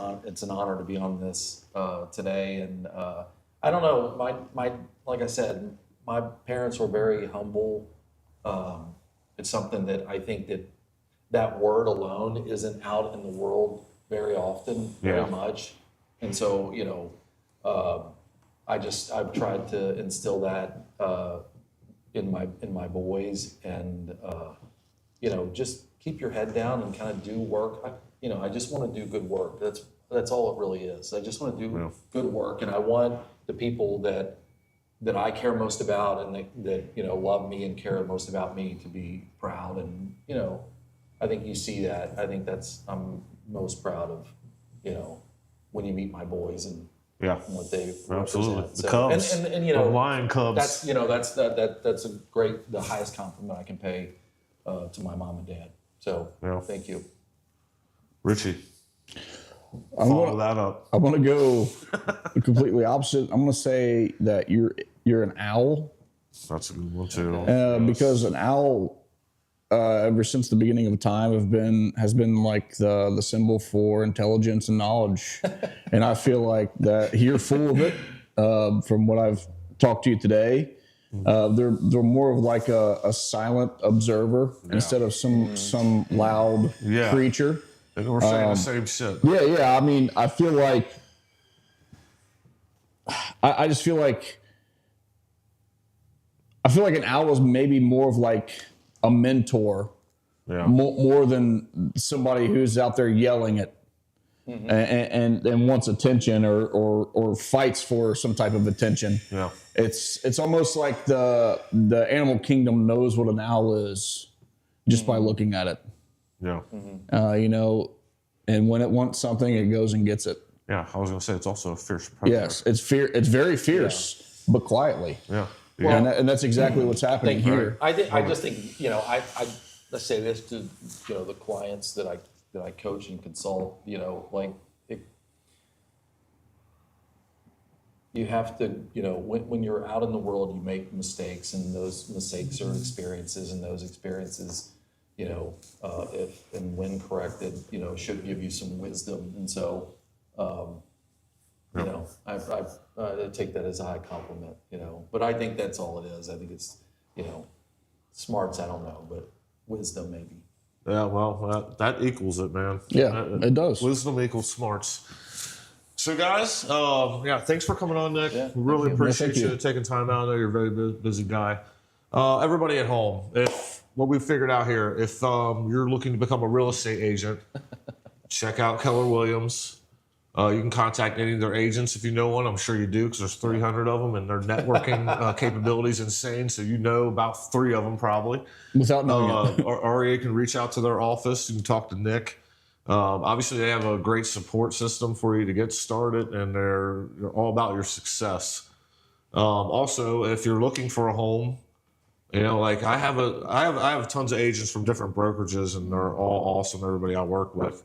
S3: an honor to be on this today. And I don't know, my like I said, my parents were very humble. It's something that I think that word alone isn't out in the world very often, very
S1: Yeah.
S3: much. And so, I've tried to instill that in my boys, and just keep your head down and kind of do work. I just want to do good work. That's all it really is. I just want to do good work, and I want the people that I care most about and that love me and care most about me to be proud. And I think you see that. I think I'm most proud of when you meet my boys and what they
S1: Absolutely.
S3: represent.
S1: The Cubs.
S3: And
S1: The Lion Cubs.
S3: that's the highest compliment I can pay to my mom and dad. So thank you.
S1: Richie,
S2: I'm
S1: follow
S2: gonna,
S1: that up.
S2: I want to go completely opposite. I'm going to say that you're an owl
S1: That's a good one too.
S2: because an owl, ever since the beginning of time, has been like the symbol for intelligence and knowledge, and I feel like that you're full of it. From what I've talked to you today, they're more of like a silent observer instead of some loud creature.
S1: And we're saying the same shit.
S2: Yeah. I mean, I feel like I just feel like an owl is maybe more of like a mentor, more than somebody who's out there yelling at and wants attention or fights for some type of attention.
S1: Yeah.
S2: It's almost like the animal kingdom knows what an owl is just by looking at it.
S1: Yeah.
S2: And when it wants something, it goes and gets it.
S1: Yeah. I was going to say it's also a fierce predator.
S2: Yes, it's very fierce, but quietly.
S1: Yeah.
S2: And that's exactly what's happening here.
S3: I just think I let's say this to the clients that I coach and consult. You have to when you're out in the world, you make mistakes, and those mistakes are experiences, and those experiences if and when corrected, should give you some wisdom. And so, I take that as a high compliment, but I think that's all it is. I think it's, smarts, I don't know, but wisdom maybe.
S1: Yeah, well, that equals it, man.
S2: Yeah, it does.
S1: Wisdom equals smarts. So, guys, thanks for coming on, Nick.
S3: Yeah,
S1: We really appreciate
S2: thank you.
S1: you taking time out. I know you're a very busy guy. Everybody at home, if what we've figured out here, if you're looking to become a real estate agent, check out Keller Williams. You can contact any of their agents if you know one. I'm sure you do because there's 300 of them, and their networking capability is insane. So you know about 3 of them probably.
S2: Without knowing it.
S1: Or you can reach out to their office. You can talk to Nick. Obviously, they have a great support system for you to get started, and they're all about your success. Also, if you're looking for a home, like I have tons of agents from different brokerages, and they're all awesome. Everybody I work with.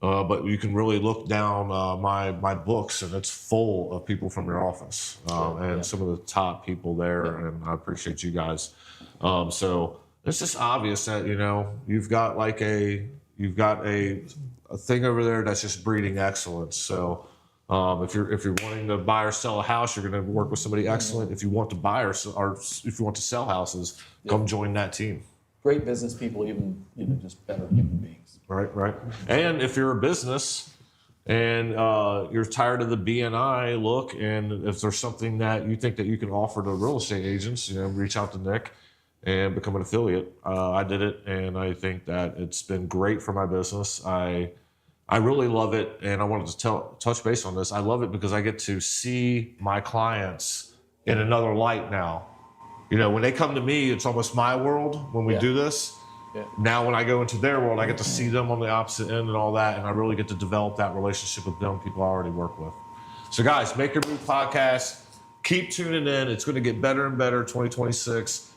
S1: But you can really look down my books, and it's full of people from your office and some of the top people there. And I appreciate you guys. So it's just obvious that you've got a thing over there that's just breeding excellence. So if you're wanting to buy or sell a house, you're going to work with somebody excellent. If you want to buy or if you want to sell houses, come join that team.
S3: Great business people, even just better human beings.
S1: Right. And if you're a business and you're tired of the BNI look, and if there's something that you think that you can offer to real estate agents, reach out to Nick and become an affiliate. I did it, and I think that it's been great for my business. I really love it, and I wanted to touch base on this. I love it because I get to see my clients in another light now. When they come to me, it's almost my world when we do this. Yeah. Now, when I go into their world, I get to see them on the opposite end and all that, and I really get to develop that relationship with them, people I already work with. So, guys, Make Your Move podcast. Keep tuning in. It's going to get better and better 2026.